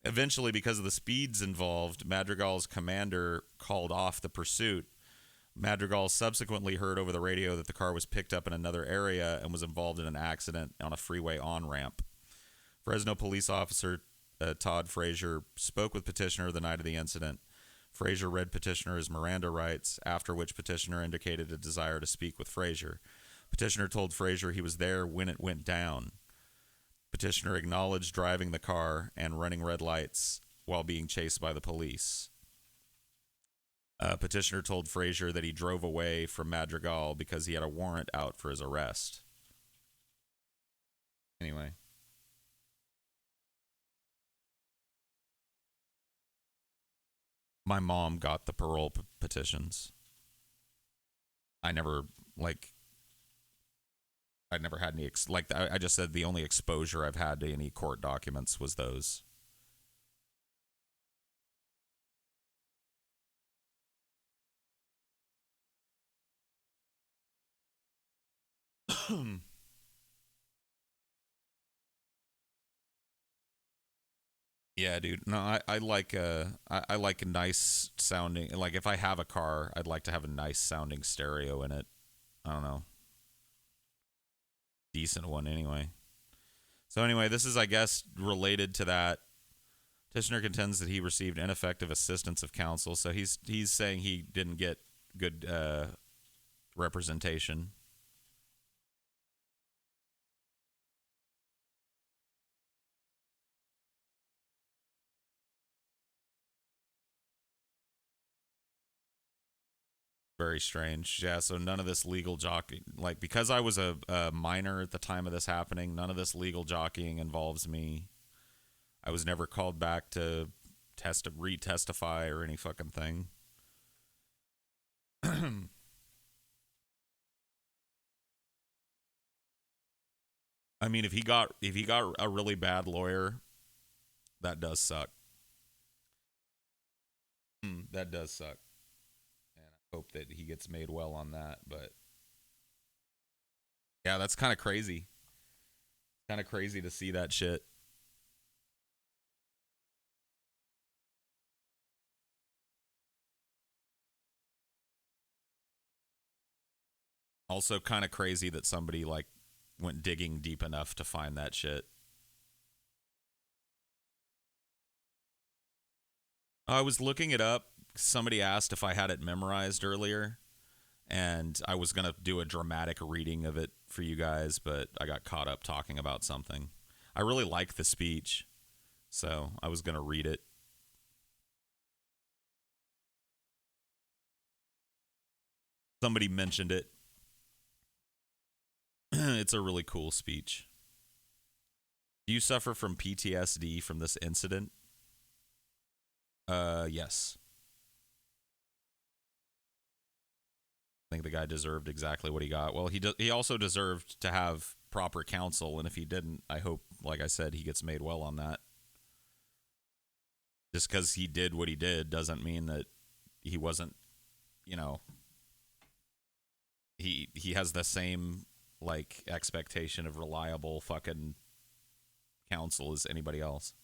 Eventually, because of the speeds involved, Madrigal's commander called off the pursuit. Madrigal subsequently heard over the radio that the car was picked up in another area and was involved in an accident on a freeway on-ramp. Fresno police officer Todd Frazier spoke with petitioner the night of the incident. Frazier read petitioner's Miranda rights, after which petitioner indicated a desire to speak with Frazier. Petitioner told Frazier he was there when it went down. Petitioner acknowledged driving the car and running red lights while being chased by the police. Petitioner told Frazier that he drove away from Madrigal because he had a warrant out for his arrest. Anyway. My mom got the parole petitions. I never, I never had any, I just said the only exposure I've had to any court documents was those. Yeah, dude. No, I like I like a nice sounding, like if I have a car, I'd like to have a nice sounding stereo in it. I don't know. Decent one anyway. So anyway, this is I guess related to that. Petitioner contends that he received ineffective assistance of counsel, so he's saying he didn't get good representation. Very strange. Yeah, so none of this legal jockeying, like because I was a minor at the time of this happening, none of this legal jockeying involves me. I was never called back to retestify or any fucking thing. I mean, if he got a really bad lawyer, that does suck. That does suck, and I hope that he gets made well on that. But yeah, that's kind of crazy. Kind of crazy to see that shit. Also, kind of crazy that somebody like went digging deep enough to find that shit. I was looking it up. Somebody asked if I had it memorized earlier, and I was going to do a dramatic reading of it for you guys, but I got caught up talking about something. I really like the speech, so I was going to read it. Somebody mentioned it. It's a really cool speech. Do you suffer from PTSD from this incident? Yes. I think the guy deserved exactly what he got. Well, he also deserved to have proper counsel, and if he didn't, I hope, like I said, he gets made well on that. Just because he did what he did doesn't mean that he wasn't, you know, he has the same like expectation of reliable fucking counsel as anybody else.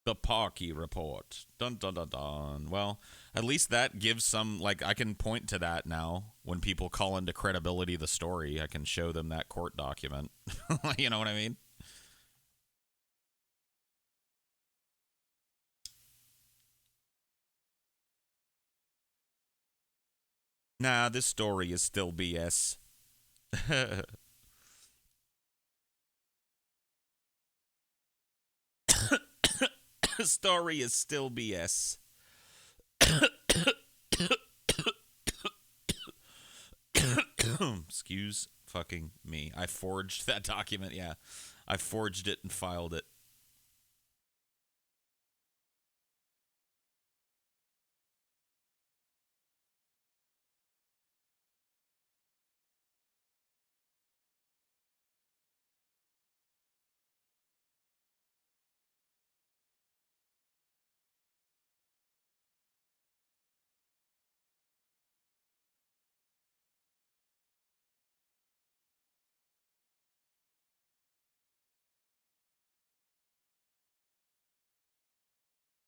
The Parky Report. Dun dun dun dun. Well, at least that gives some, like, I can point to that now when people call into credibility the story. I can show them that court document. You know what I mean? Nah, this story is still BS. Story is still BS. Excuse fucking me. I forged that document. Yeah, I forged it and filed it.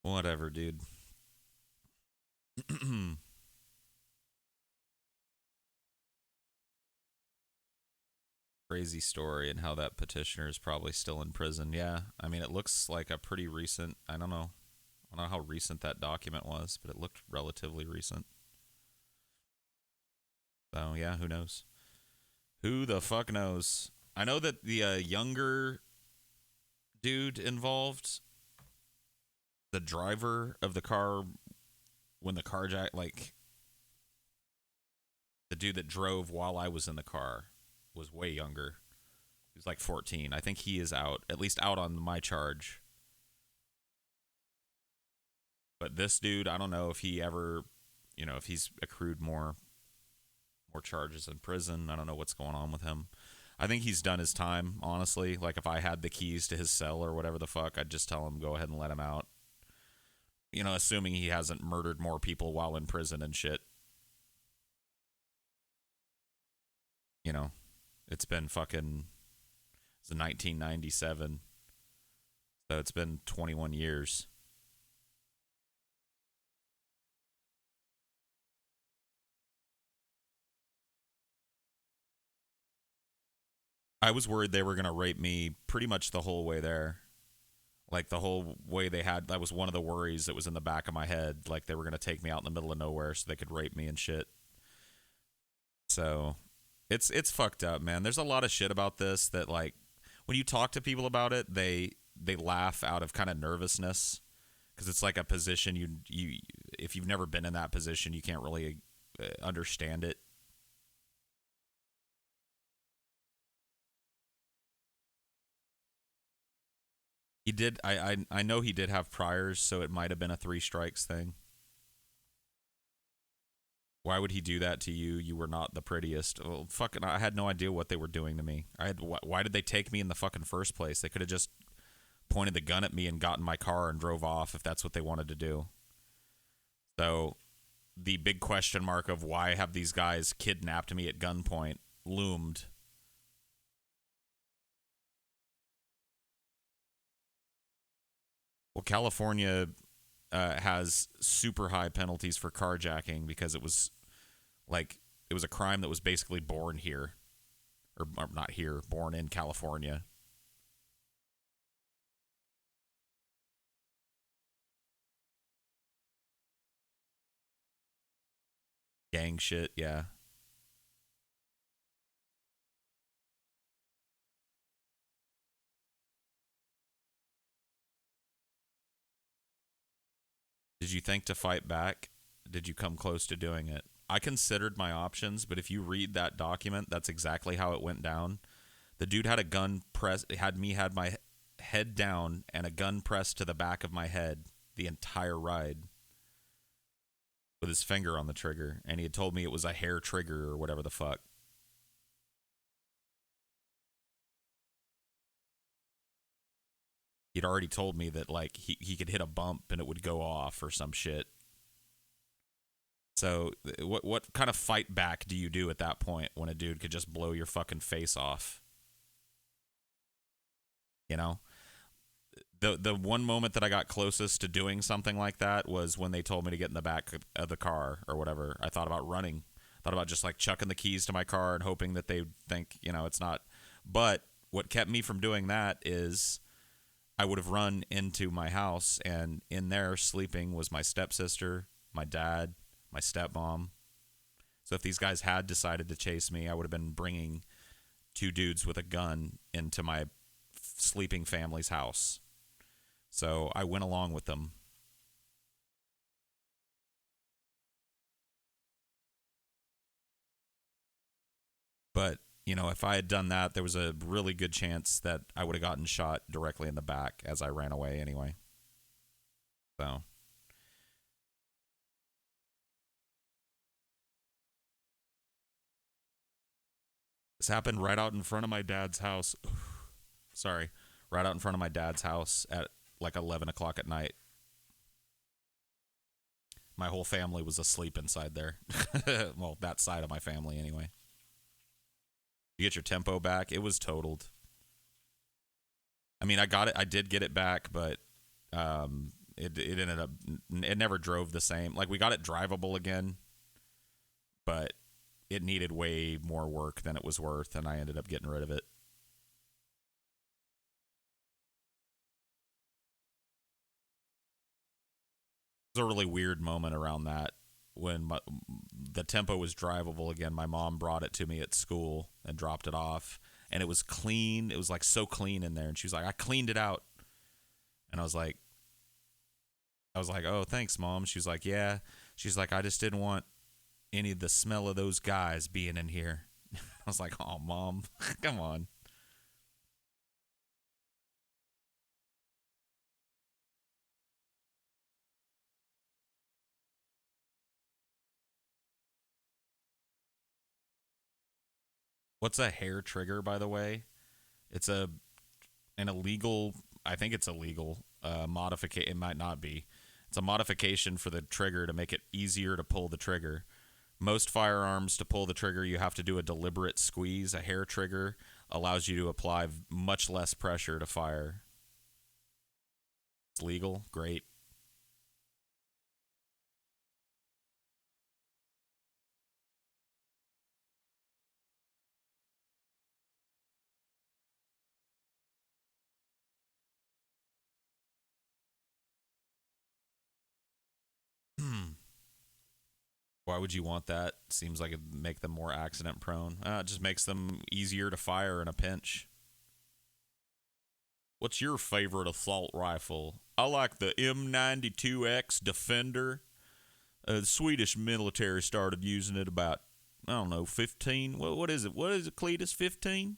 Whatever, dude. Crazy story, and how that petitioner is probably still in prison. Yeah, I mean, it looks like a pretty recent. I don't know. I don't know how recent that document was, but it looked relatively recent. So yeah, who knows? Who the fuck knows? I know that the younger dude involved, the driver of the car when the carjack, like the dude that drove while I was in the car, was way younger. He was like 14. I think he is out, at least out on my charge. But this dude, I don't know if he ever, if he's accrued more charges in prison. I don't know what's going on with him. I think he's done his time, honestly. Like, if I had the keys to his cell or whatever the fuck, I'd just tell him go ahead and let him out. Assuming he hasn't murdered more people while in prison and shit. You know, it's been fucking, it's 1997, so it's been 21 years. I was worried they were going to rape me pretty much the whole way there. Like, the whole way they had, that was one of the worries that was in the back of my head. Like, they were going to take me out in the middle of nowhere so they could rape me and shit. So, it's fucked up, man. There's a lot of shit about this that, like, when you talk to people about it, they laugh out of kind of nervousness, because it's like a position you if you've never been in that position, you can't really understand it. He did. I know he did have priors, so it might have been a three strikes thing. Why would he do that to you? You were not the prettiest. Well, fucking, I had no idea what they were doing to me. Why did they take me in the fucking first place? They could have just pointed the gun at me and got in my car and drove off if that's what they wanted to do. So the big question mark of why have these guys kidnapped me at gunpoint loomed. Well, California has super high penalties for carjacking because it was a crime that was basically born here, or not here, born in California. Gang shit, yeah. Did you think to fight back? Did you come close to doing it? I considered my options, but if you read that document, that's exactly how it went down. The dude had a gun press, had my head down and a gun pressed to the back of my head the entire ride with his finger on the trigger, and he had told me it was a hair trigger or whatever the fuck. He'd already told me that, like, he could hit a bump and it would go off or some shit. So what kind of fight back do you do at that point when a dude could just blow your fucking face off? You know? The one moment that I got closest to doing something like that was when they told me to get in the back of the car or whatever. I thought about running. Thought about just like chucking the keys to my car and hoping that they think, it's not. But what kept me from doing that is I would have run into my house, and in there sleeping was my stepsister, my dad, my stepmom. So if these guys had decided to chase me, I would have been bringing two dudes with a gun into my sleeping family's house. So I went along with them. But, if I had done that, there was a really good chance that I would have gotten shot directly in the back as I ran away anyway. So, this happened right out in front of my dad's house. Sorry. Right out in front of my dad's house at like 11 o'clock at night. My whole family was asleep inside there. Well, that side of my family anyway. You get your tempo back. It was totaled. I mean, I got it. I did get it back, but it ended up it never drove the same. Like we got it drivable again, but it needed way more work than it was worth, and I ended up getting rid of it. It was a really weird moment around that when the Tempo was drivable again. My mom brought it to me at school and dropped it off, and it was clean. It was like so clean in there, and she was like, "I cleaned it out," and I was like, "Oh, thanks, Mom." She was like, "Yeah." She's like, "I just didn't want any of the smell of those guys being in here." I was like, "Oh, Mom, come on." What's a hair trigger, by the way? It's an illegal. I think it's illegal. Modification. It might not be. It's a modification for the trigger to make it easier to pull the trigger. Most firearms, to pull the trigger, you have to do a deliberate squeeze. A hair trigger allows you to apply much less pressure to fire. It's legal. Great. Why would you want that? Seems like it'd make them more accident prone. It just makes them easier to fire in a pinch. What's your favorite assault rifle? I like the M92X Defender. The Swedish military started using it about, I don't know, 15. What is it? What is it, Cletus? 15?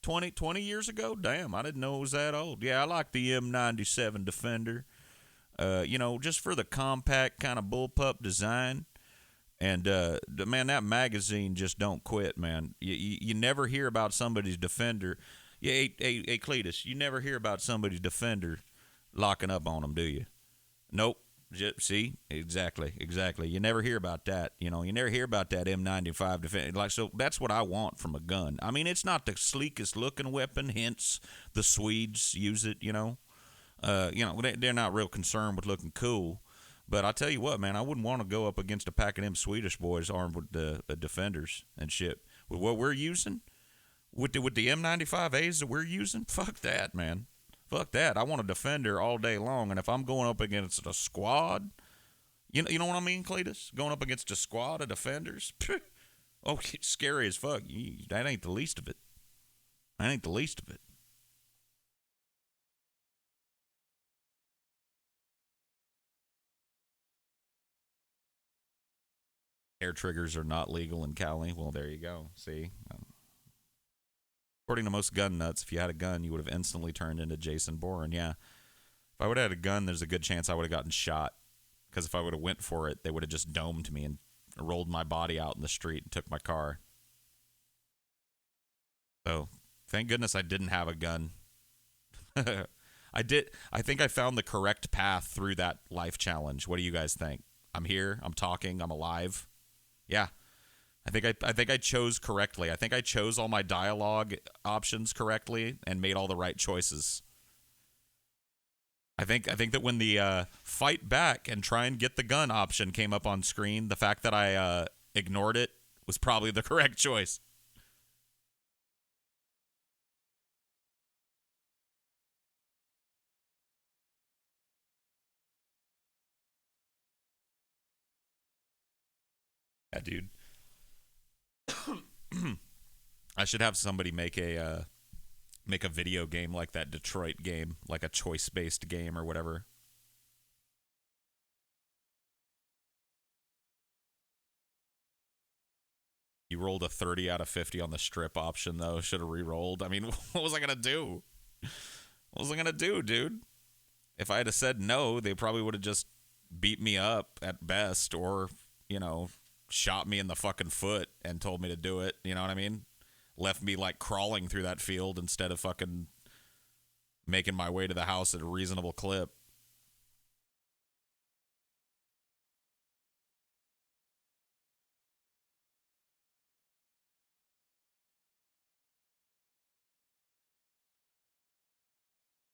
20 years ago? Damn, I didn't know it was that old. Yeah, I like the M97 Defender. Just for the compact kind of bullpup design. And man, that magazine just don't quit, man. You never hear about somebody's Defender. Yeah, hey, Cletus, you never hear about somebody's Defender locking up on them, do you? Nope. See, exactly. You never hear about that. You never hear about that M95 Defender. Like, so that's what I want from a gun. I mean, it's not the sleekest looking weapon. Hence, the Swedes use it. They're not real concerned with looking cool. But I tell you what, man, I wouldn't want to go up against a pack of them Swedish boys armed with the defenders and shit. With what we're using, with the M95As that we're using, fuck that, man. Fuck that. I want a defender all day long, and if I'm going up against a squad, you know what I mean, Cletus? Going up against a squad of defenders, oh, it's scary as fuck. That ain't the least of it. That ain't the least of it. Air triggers are not legal in Cali. Well, there you go. See, according to most gun nuts, if you had a gun, you would have instantly turned into Jason Bourne. Yeah, if I would have had a gun, there's a good chance I would have gotten shot. Because if I would have went for it, they would have just domed me and rolled my body out in the street and took my car. So thank goodness I didn't have a gun. I did. I think I found the correct path through that life challenge. What do you guys think? I'm here. I'm talking. I'm alive. Yeah, I think I chose correctly. I think I chose all my dialogue options correctly and made all the right choices. I think that when the fight back and try and get the gun option came up on screen, the fact that I ignored it was probably the correct choice. Yeah, dude. I should have somebody make a video game like that Detroit game, like a choice based game or whatever. You rolled a 30 out of 50 on the strip option though. Should have re-rolled. I mean, what was I gonna do? What was I gonna do, dude? If I had said no, they probably would have just beat me up at best, or you know, shot me in the fucking foot and told me to do it. You know what I mean? Left me like crawling through that field instead of fucking making my way to the house at a reasonable clip.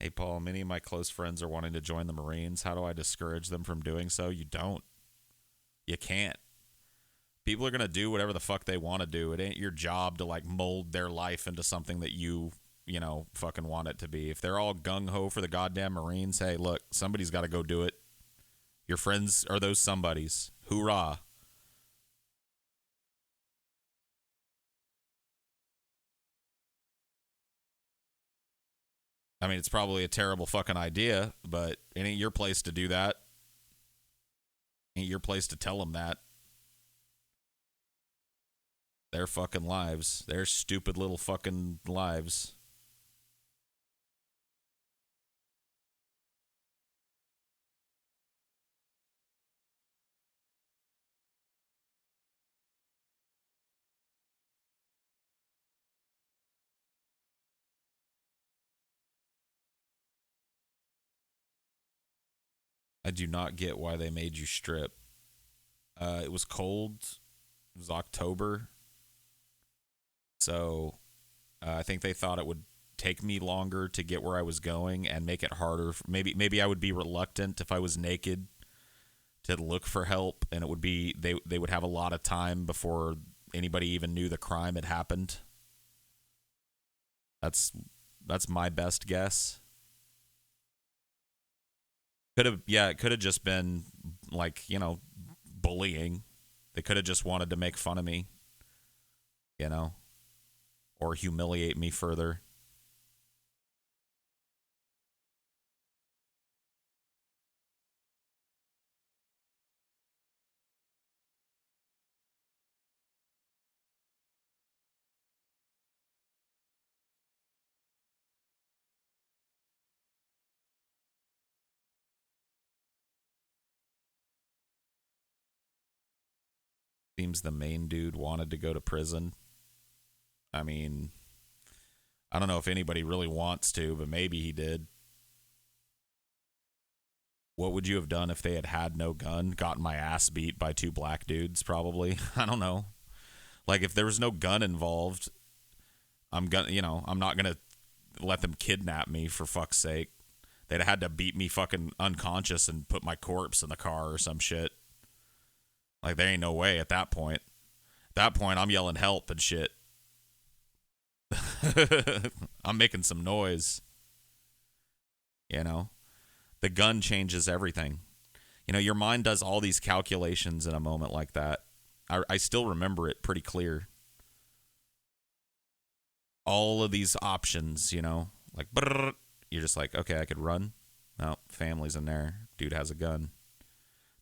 Hey, Paul, many of my close friends are wanting to join the Marines. How do I discourage them from doing so? You don't. You can't. People are going to do whatever the fuck they want to do. It ain't your job to, like, mold their life into something that you know, fucking want it to be. If they're all gung-ho for the goddamn Marines, hey, look, somebody's got to go do it. Your friends are those somebodies. Hoorah. I mean, it's probably a terrible fucking idea, but it ain't your place to do that. Ain't your place to tell them that. Their fucking lives. Their stupid little fucking lives. I do not get why they made you strip. It was cold. It was October. So I think they thought it would take me longer to get where I was going and make it harder. Maybe I would be reluctant if I was naked to look for help, and it would be they would have a lot of time before anybody even knew the crime had happened. That's that's my best guess. Could have it could have just been like, bullying. They could have just wanted to make fun of me, you know, or humiliate me further. Seems the main dude wanted to go to prison. I mean, I don't know if anybody really wants to, but maybe he did. What would you have done if they had had no gun? Gotten my ass beat by two black dudes, probably. I don't know. Like, if there was no gun involved, I'm not gonna let them kidnap me for fuck's sake. They'd have had to beat me fucking unconscious and put my corpse in the car or some shit. Like, there ain't no way at that point. At that point, I'm yelling help and shit. I'm making some noise, you know? The gun changes everything. Your mind does all these calculations in a moment like that. I still remember it pretty clear. All of these options, like, brrr, you're just like, okay, I could run. No, family's in there. Dude has a gun.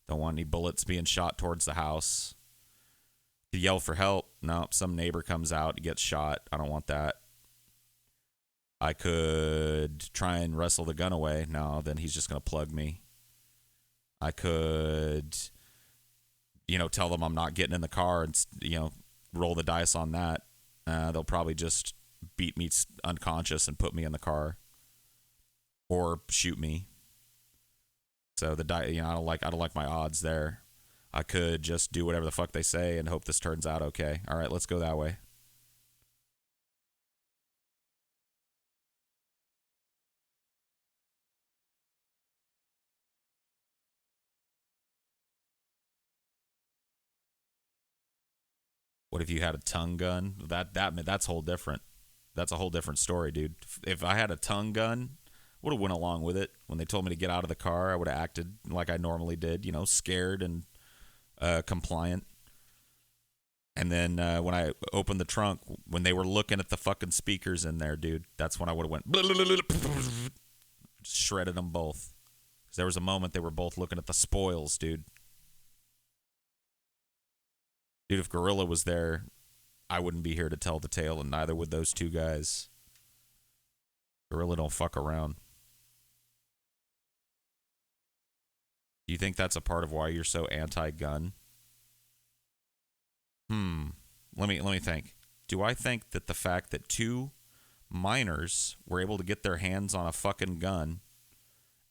Don't want any bullets being shot towards the house. You yell for help. No, some neighbor comes out, gets shot. I don't want that. I could try and wrestle the gun away. No, then he's just going to plug me. I could, tell them I'm not getting in the car and, roll the dice on that. They'll probably just beat me unconscious and put me in the car or shoot me. So I don't like my odds there. I could just do whatever the fuck they say and hope this turns out okay. All right, let's go that way. What if you had a tongue gun? That's whole different. That's a whole different story, dude. If I had a tongue gun, would have went along with it. When they told me to get out of the car, I would have acted like I normally did, scared and compliant. And then when I opened the trunk, when they were looking at the fucking speakers in there, dude, that's when I would have went shredded them both. Because there was a moment they were both looking at the spoils, dude. Dude, if Gorilla was there, I wouldn't be here to tell the tale, and neither would those two guys. Gorilla don't fuck around. Do you think that's a part of why you're so anti-gun? Let me think. Do I think that the fact that two minors were able to get their hands on a fucking gun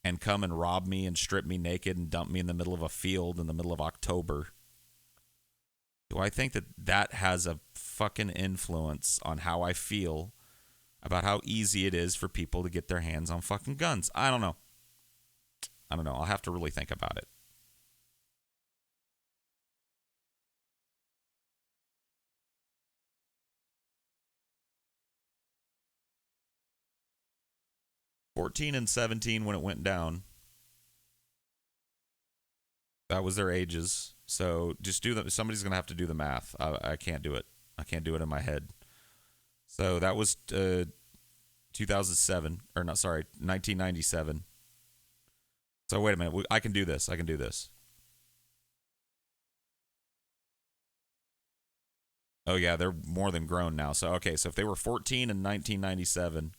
and come and rob me and strip me naked and dump me in the middle of a field in the middle of October, do I think that that has a fucking influence on how I feel about how easy it is for people to get their hands on fucking guns. I don't know. I'll have to really think about it. $14 and $17 when it went down. That was their ages. So just do that. Somebody's gonna have to do the math. I can't do it. I can't do it in my head. So that was 2007, or not? Sorry, 1997. So wait a minute. I can do this. Oh yeah, they're more than grown now. So okay, so if they were 14 in 1997,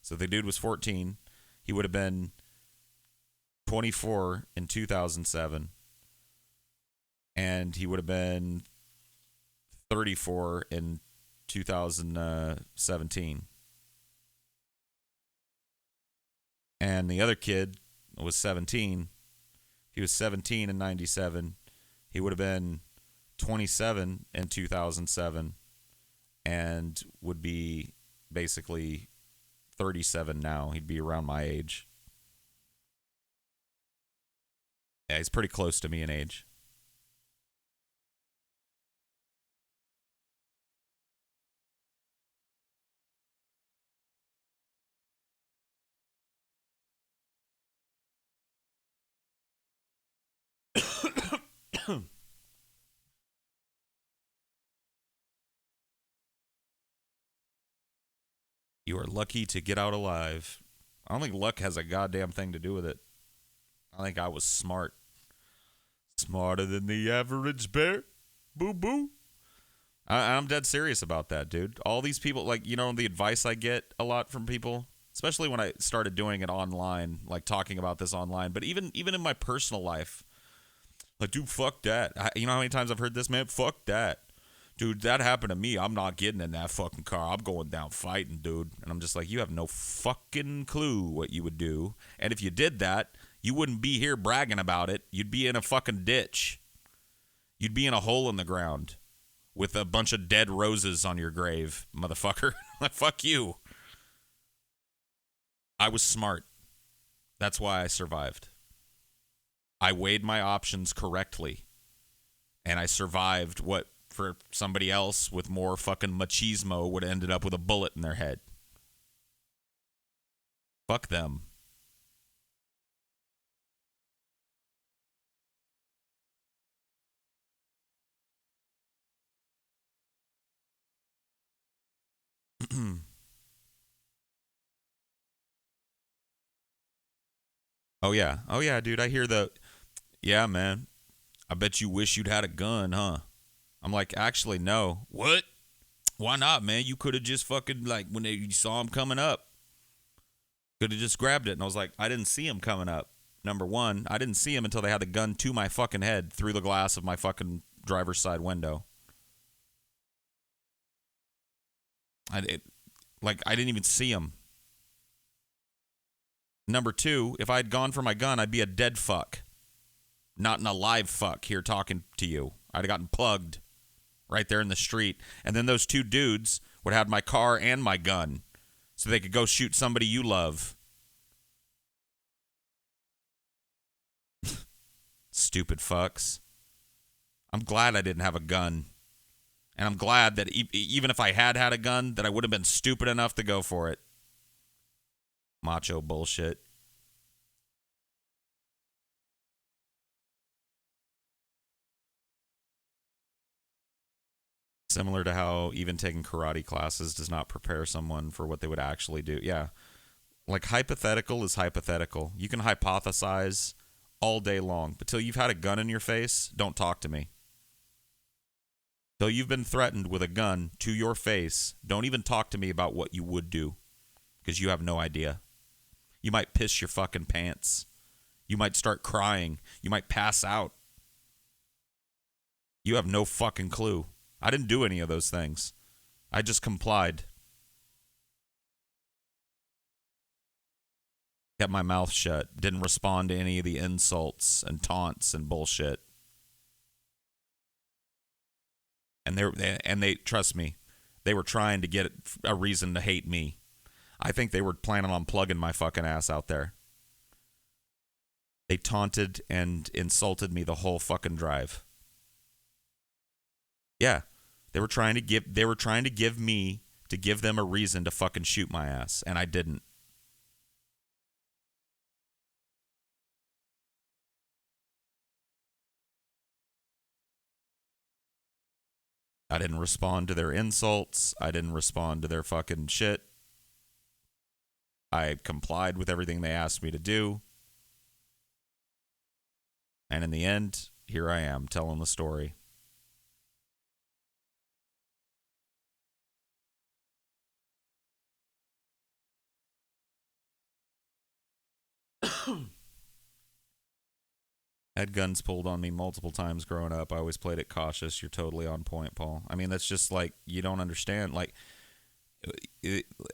so the dude was 14, he would have been 24 in 2007, and he would have been 34 in 2017. And the other kid was 17. He was 17 in 97. He would have been 27 in 2007 and would be basically 37 now. He'd be around my age. Yeah, he's pretty close to me in age. You are lucky to get out alive. I don't think luck has a goddamn thing to do with it. I think I was smart. Smarter than the average bear. Boo boo. I'm dead serious about that, dude. All these people, like, the advice I get a lot from people, especially when I started doing it online, like talking about this online, but even in my personal life, like, dude, fuck that. You know how many times I've heard this, man? Fuck that. Dude, that happened to me. I'm not getting in that fucking car. I'm going down fighting, dude. And I'm just like, you have no fucking clue what you would do. And if you did that, you wouldn't be here bragging about it. You'd be in a fucking ditch. You'd be in a hole in the ground with a bunch of dead roses on your grave, motherfucker. Fuck you. I was smart. That's why I survived. I weighed my options correctly. And I survived what, for somebody else with more fucking machismo, would have ended up with a bullet in their head. Fuck them. Oh yeah, dude. I hear the, yeah, man. I bet you wish you'd had a gun, huh? I'm like, actually, no. What? Why not, man? You could have just fucking, like, when you saw him coming up, could have just grabbed it. And I was like, I didn't see him coming up. Number one, I didn't see him until they had the gun to my fucking head through the glass of my fucking driver's side window. I didn't even see him. Number two, if I had gone for my gun, I'd be a dead fuck. Not an alive fuck here talking to you. I'd have gotten plugged right there in the street. And then those two dudes would have my car and my gun so they could go shoot somebody you love. Stupid fucks. I'm glad I didn't have a gun. And I'm glad that even if I had a gun, that I would have been stupid enough to go for it. Macho bullshit. Similar to how even taking karate classes does not prepare someone for what they would actually do. Yeah. Like, hypothetical is hypothetical. You can hypothesize all day long, but till you've had a gun in your face, don't talk to me. Till you've been threatened with a gun to your face, don't even talk to me about what you would do, because you have no idea. You might piss your fucking pants. You might start crying. You might pass out. You have no fucking clue. I didn't do any of those things. I just complied. Kept my mouth shut. Didn't respond to any of the insults and taunts and bullshit. And they trust me, they were trying to get a reason to hate me. I think they were planning on plugging my fucking ass out there. They taunted and insulted me the whole fucking drive. Yeah. They were trying to give them a reason to fucking shoot my ass, and I didn't. I didn't respond to their insults. I didn't respond to their fucking shit. I complied with everything they asked me to do. And in the end, here I am telling the story. Had guns pulled on me multiple times growing up. I always played it cautious. You're totally on point, Paul. I mean, that's just like, you don't understand. Like,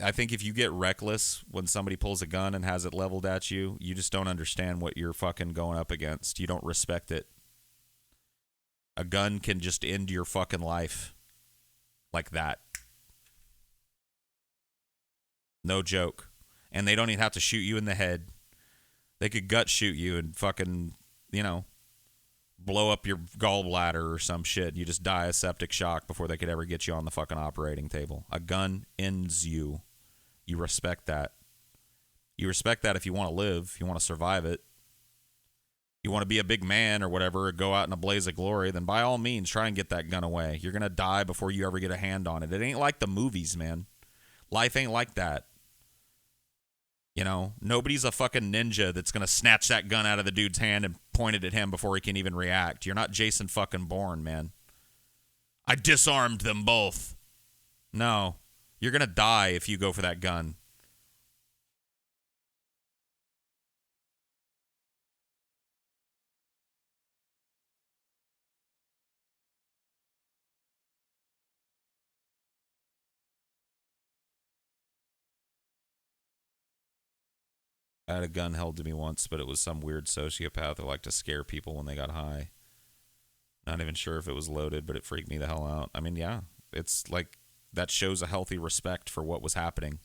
I think if you get reckless when somebody pulls a gun and has it leveled at you, you just don't understand what you're fucking going up against. You don't respect it. A gun can just end your fucking life like that. No joke. And they don't even have to shoot you in the head. They could gut shoot you and fucking, blow up your gallbladder or some shit. You just die of septic shock before they could ever get you on the fucking operating table. A gun ends you. You respect that. You respect that if you want to live, if you want to survive it. You want to be a big man or whatever, or go out in a blaze of glory, then by all means try and get that gun away. You're going to die before you ever get a hand on it. It ain't like the movies, man. Life ain't like that. Nobody's a fucking ninja that's going to snatch that gun out of the dude's hand and point it at him before he can even react. You're not Jason fucking Bourne, man. I disarmed them both. No. You're going to die if you go for that gun. I had a gun held to me once, but it was some weird sociopath that liked to scare people when they got high. Not even sure if it was loaded, but it freaked me the hell out. I mean, yeah, it's like that shows a healthy respect for what was happening.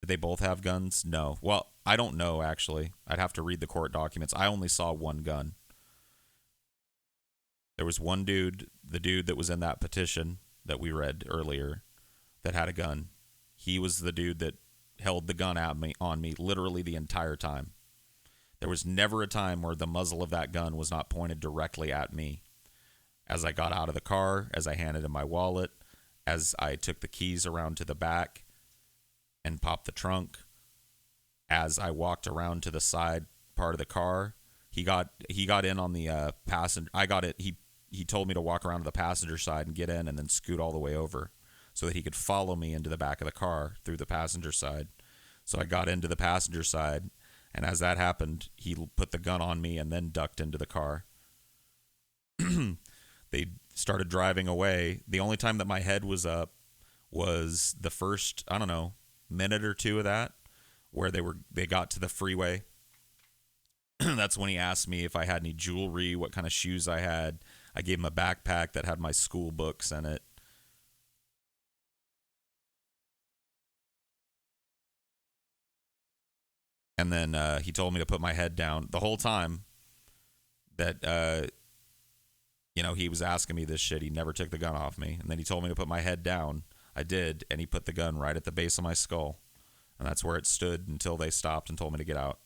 Did they both have guns? No. Well, I don't know, actually. I'd have to read the court documents. I only saw one gun. There was one dude, the dude that was in that petition that we read earlier, that had a gun. He was the dude that held the gun on me literally the entire time. There was never a time where the muzzle of that gun was not pointed directly at me. As I got out of the car, as I handed him my wallet, as I took the keys around to the back and popped the trunk, as I walked around to the side part of the car, he got in on the passenger. I got it. He told me to walk around to the passenger side and get in, and then scoot all the way over, so that he could follow me into the back of the car through the passenger side. So I got into the passenger side, and as that happened, he put the gun on me and then ducked into the car. They started driving away. The only time that my head was up was the first, I don't know, minute or two of that, where they got to the freeway. That's when he asked me if I had any jewelry, what kind of shoes I had. I gave him a backpack that had my school books in it. And then he told me to put my head down the whole time that, he was asking me this shit. He never took the gun off me. And then he told me to put my head down. I did, and he put the gun right at the base of my skull. And that's where it stood until they stopped and told me to get out.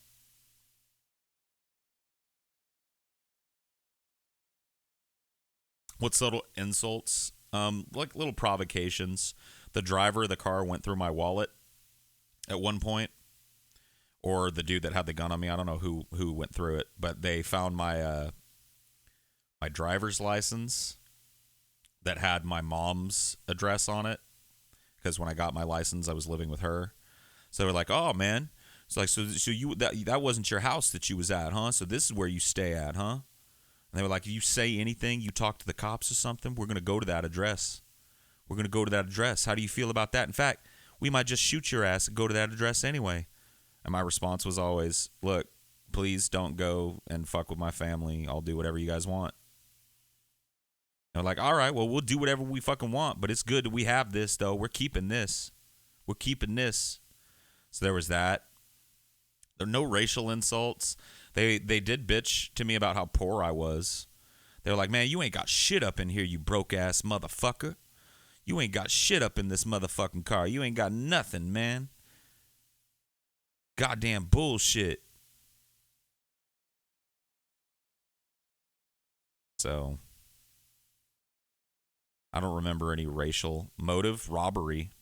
What's little insults? Like little provocations. The driver of the car went through my wallet at one point. Or the dude that had the gun on me. I don't know who went through it, but they found my my driver's license that had my mom's address on it, because when I got my license, I was living with her. So they were like, "Oh man," it's like, so you that wasn't your house that you was at, huh? So this is where you stay at, huh? And they were like, "If you say anything, you talk to the cops or something, we're gonna go to that address. We're gonna go to that address. How do you feel about that? In fact, we might just shoot your ass and go to that address anyway." And my response was always, "Look, please don't go and fuck with my family. I'll do whatever you guys want." They're like, all right, well, we'll do whatever we fucking want, but it's good that we have this, though. We're keeping this. We're keeping this. So there was that. There were no racial insults. They did bitch to me about how poor I was. They were like, man, you ain't got shit up in here, you broke-ass motherfucker. You ain't got shit up in this motherfucking car. You ain't got nothing, man. Goddamn bullshit. So, I don't remember any racial motive. Robbery.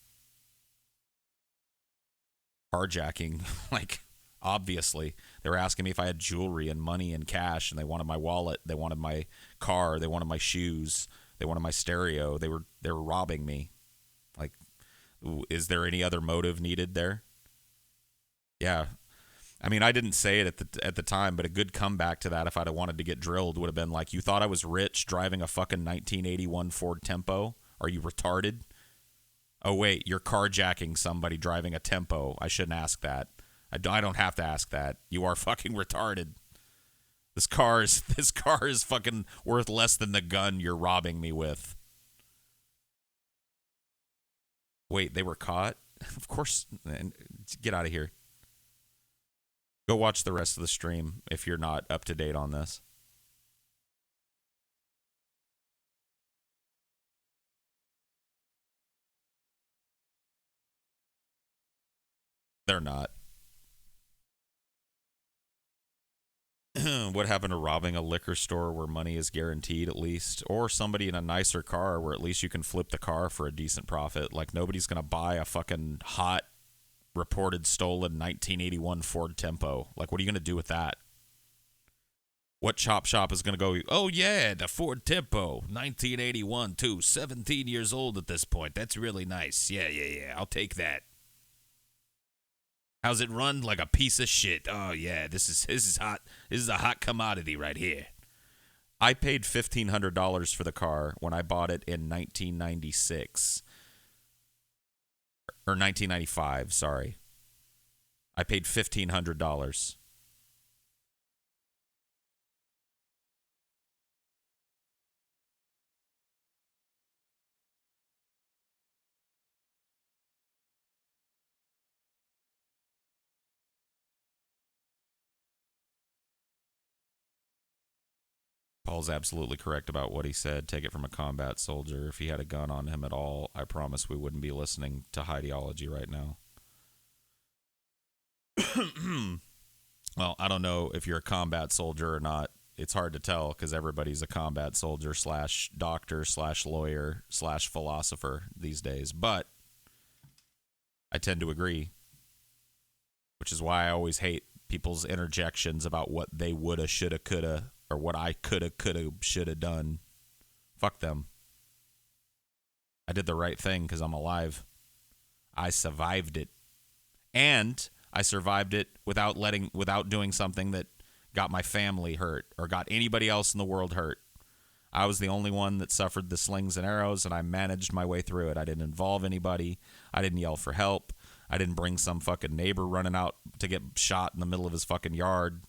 Carjacking. Like, obviously. They were asking me if I had jewelry and money and cash, and they wanted my wallet. They wanted my car. They wanted my shoes. They wanted my stereo. They were robbing me. Like, is there any other motive needed there? Yeah. I mean, I didn't say it at the time, but a good comeback to that, if I'd have wanted to get drilled, would have been like, you thought I was rich driving a fucking 1981 Ford Tempo? Are you retarded? Oh, wait, you're carjacking somebody driving a Tempo. I shouldn't ask that. I don't have to ask that. You are fucking retarded. This car is fucking worth less than the gun you're robbing me with. Wait, they were caught? Of course. Get out of here. Go watch the rest of the stream if you're not up to date on this. They're not. What happened to robbing a liquor store where money is guaranteed at least? Or somebody in a nicer car where at least you can flip the car for a decent profit? Like, nobody's going to buy a fucking hot, reported stolen 1981 Ford Tempo. Like, what are you going to do with that? What chop shop is going to go, oh yeah, the Ford Tempo, 1981 too, 17 years old at this point. That's really nice. Yeah, I'll take that. How's it run? Like a piece of shit. Oh yeah, this is hot. This is a hot commodity right here. I paid $1,500 for the car when I bought it in 1996. Or 1995, sorry. I paid $1,500. Paul's absolutely correct about what he said. Take it from a combat soldier. If he had a gun on him at all, I promise we wouldn't be listening to Highdeology right now. Well, I don't know if you're a combat soldier or not. It's hard to tell because everybody's a combat soldier / doctor / lawyer / philosopher these days. But I tend to agree, which is why I always hate people's interjections about what they woulda, shoulda, coulda, or what I coulda, shoulda done. Fuck them. I did the right thing because I'm alive. I survived it. And I survived it without doing something that got my family hurt or got anybody else in the world hurt. I was the only one that suffered the slings and arrows, and I managed my way through it. I didn't involve anybody. I didn't yell for help. I didn't bring some fucking neighbor running out to get shot in the middle of his fucking yard.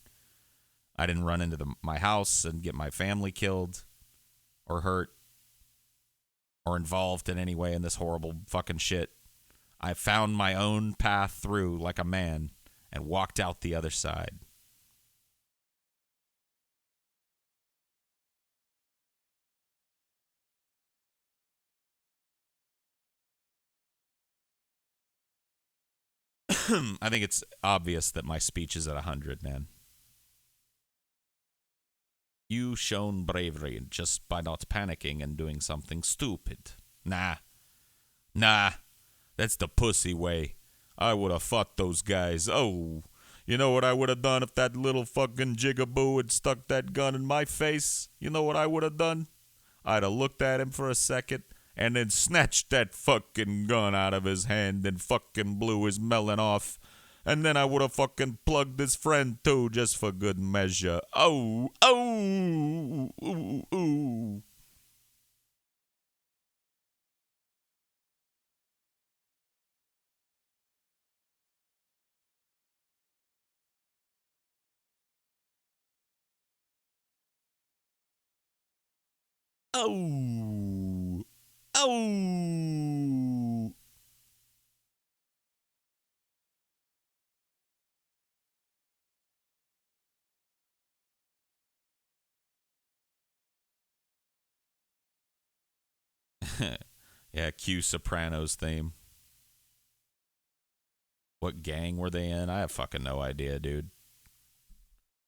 I didn't run into my house and get my family killed or hurt or involved in any way in this horrible fucking shit. I found my own path through like a man and walked out the other side. I think it's obvious that my speech is at 100, man. You shown bravery just by not panicking and doing something stupid. Nah. That's the pussy way. I would have fought those guys. Oh, you know what I would have done if that little fucking jigaboo had stuck that gun in my face? You know what I would have done? I'd have looked at him for a second and then snatched that fucking gun out of his hand and fucking blew his melon off. And then I would have fucking plugged his friend too, just for good measure. Oh, ooh, ooh. Oh. Oh. Yeah, cue Sopranos theme. What gang were they in? I have fucking no idea, dude.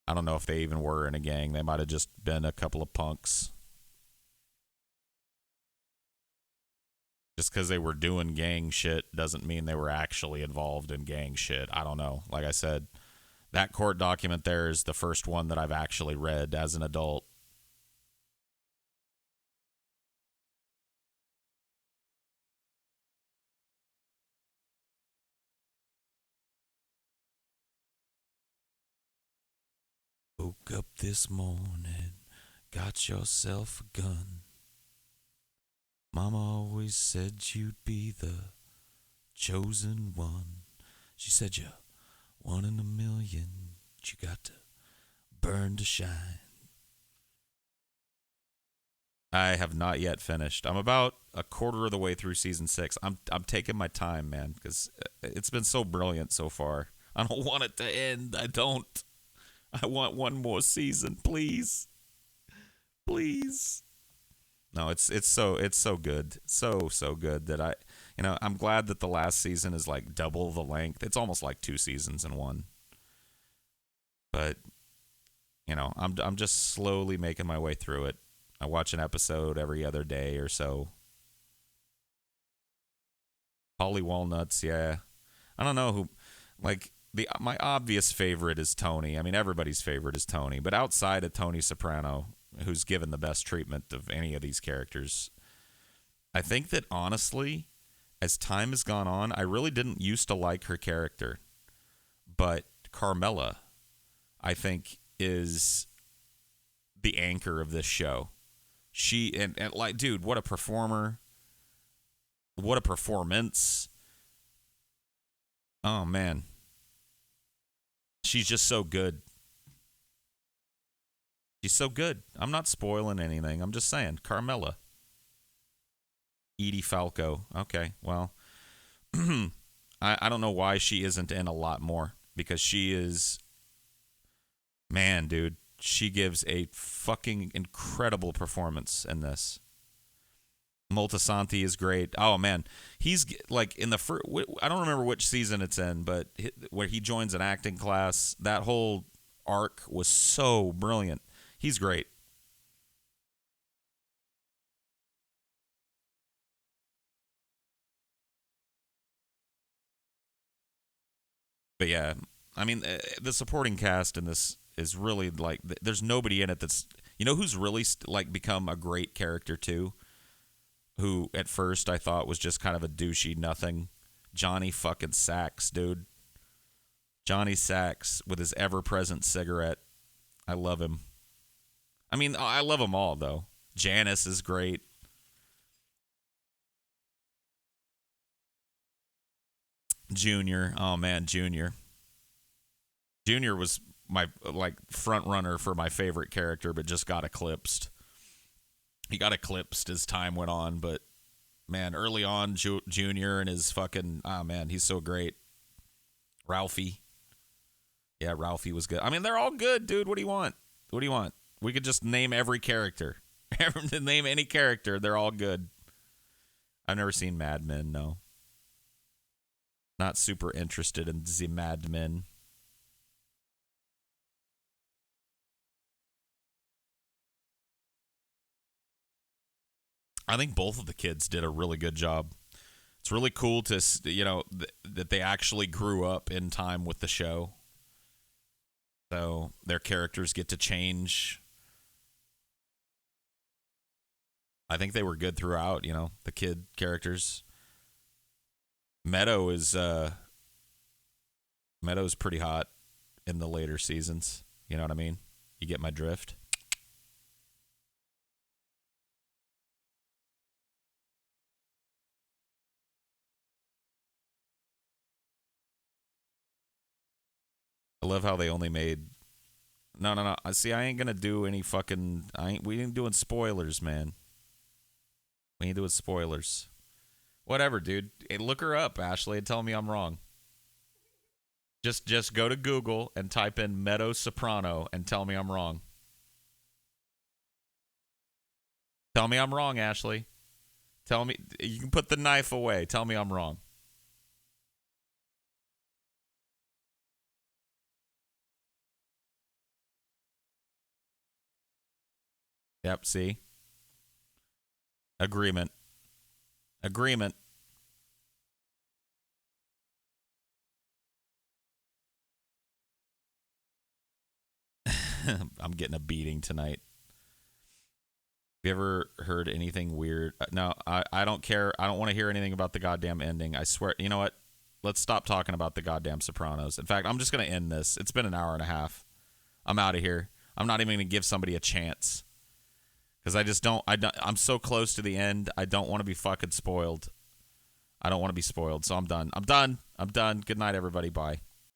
I don't know if they even were in a gang. They might have just been a couple of punks. Just because they were doing gang shit doesn't mean they were actually involved in gang shit. I don't know. Like I said, that court document there is the first one that I've actually read as an adult. Woke up this morning, got yourself a gun. Mama always said you'd be the chosen one. She said you're one in a million. You got to burn to shine. I have not yet finished. I'm about a quarter of the way through season 6. I'm taking my time, man, because it's been so brilliant so far. I don't want it to end. I don't. I want one more season, please, please. No, it's so good, so good that I'm glad that the last season is like double the length. It's almost like 2 seasons in one. But I'm just slowly making my way through it. I watch an episode every other day or so. Holly Walnuts, yeah. I don't know who, like the my obvious favorite is Tony. I mean, everybody's favorite is Tony, but outside of Tony Soprano, who's given the best treatment of any of these characters, I think that honestly, as time has gone on, I really didn't used to like her character, but Carmela, I think, is the anchor of this show. She and like, dude, what a performer! What a performance! Oh man, she's just so good. She's so good. I'm not spoiling anything. I'm just saying, Carmela, Edie Falco. Okay, well, I don't know why she isn't in a lot more because she is, man, dude. She gives a fucking incredible performance in this. Moltisanti is great. Oh man, he's like in the first. I don't remember which season it's in, but where he joins an acting class, that whole arc was so brilliant. He's great. But yeah, I mean, the supporting cast in this is really like there's nobody in it that's who's really like become a great character too. Who at first I thought was just kind of a douchey nothing. Johnny fucking Sacks, dude. Johnny Sacks with his ever present cigarette. I love him. I mean, I love them all though. Janice is great. Junior, oh man, Junior. Junior was my like front runner for my favorite character, but just got eclipsed. He got eclipsed as time went on, but man, early on, Junior and his fucking man, he's so great. Ralphie, yeah, Ralphie was good. I mean, they're all good, dude. What do you want? What do you want? We could just name every character. Name any character, they're all good. I've never seen Mad Men, no. Not super interested in the Mad Men. I think both of the kids did a really good job. It's really cool to that they actually grew up in time with the show, so their characters get to change. I think they were good throughout. The kid characters. Meadow is Meadow's pretty hot in the later seasons. You know what I mean? You get my drift. I love how they only made. No, no, no. See, I ain't gonna do any fucking. We ain't doing spoilers, man. We need to do with spoilers. Whatever, dude. Hey, look her up, Ashley, and tell me I'm wrong. Just go to Google and type in Meadow Soprano and tell me I'm wrong. Tell me I'm wrong, Ashley. Tell me. You can put the knife away. Tell me I'm wrong. Yep, see? Agreement. Agreement. I'm getting a beating tonight. Have you ever heard anything weird? No, I don't care. I don't want to hear anything about the goddamn ending. I swear. You know what? Let's stop talking about the goddamn Sopranos. In fact, I'm just going to end this. It's been an hour and a half. I'm out of here. I'm not even going to give somebody a chance. Because I just don't. I'm so close to the end. I don't want to be fucking spoiled. I don't want to be spoiled. So I'm done. I'm done. Good night, everybody. Bye.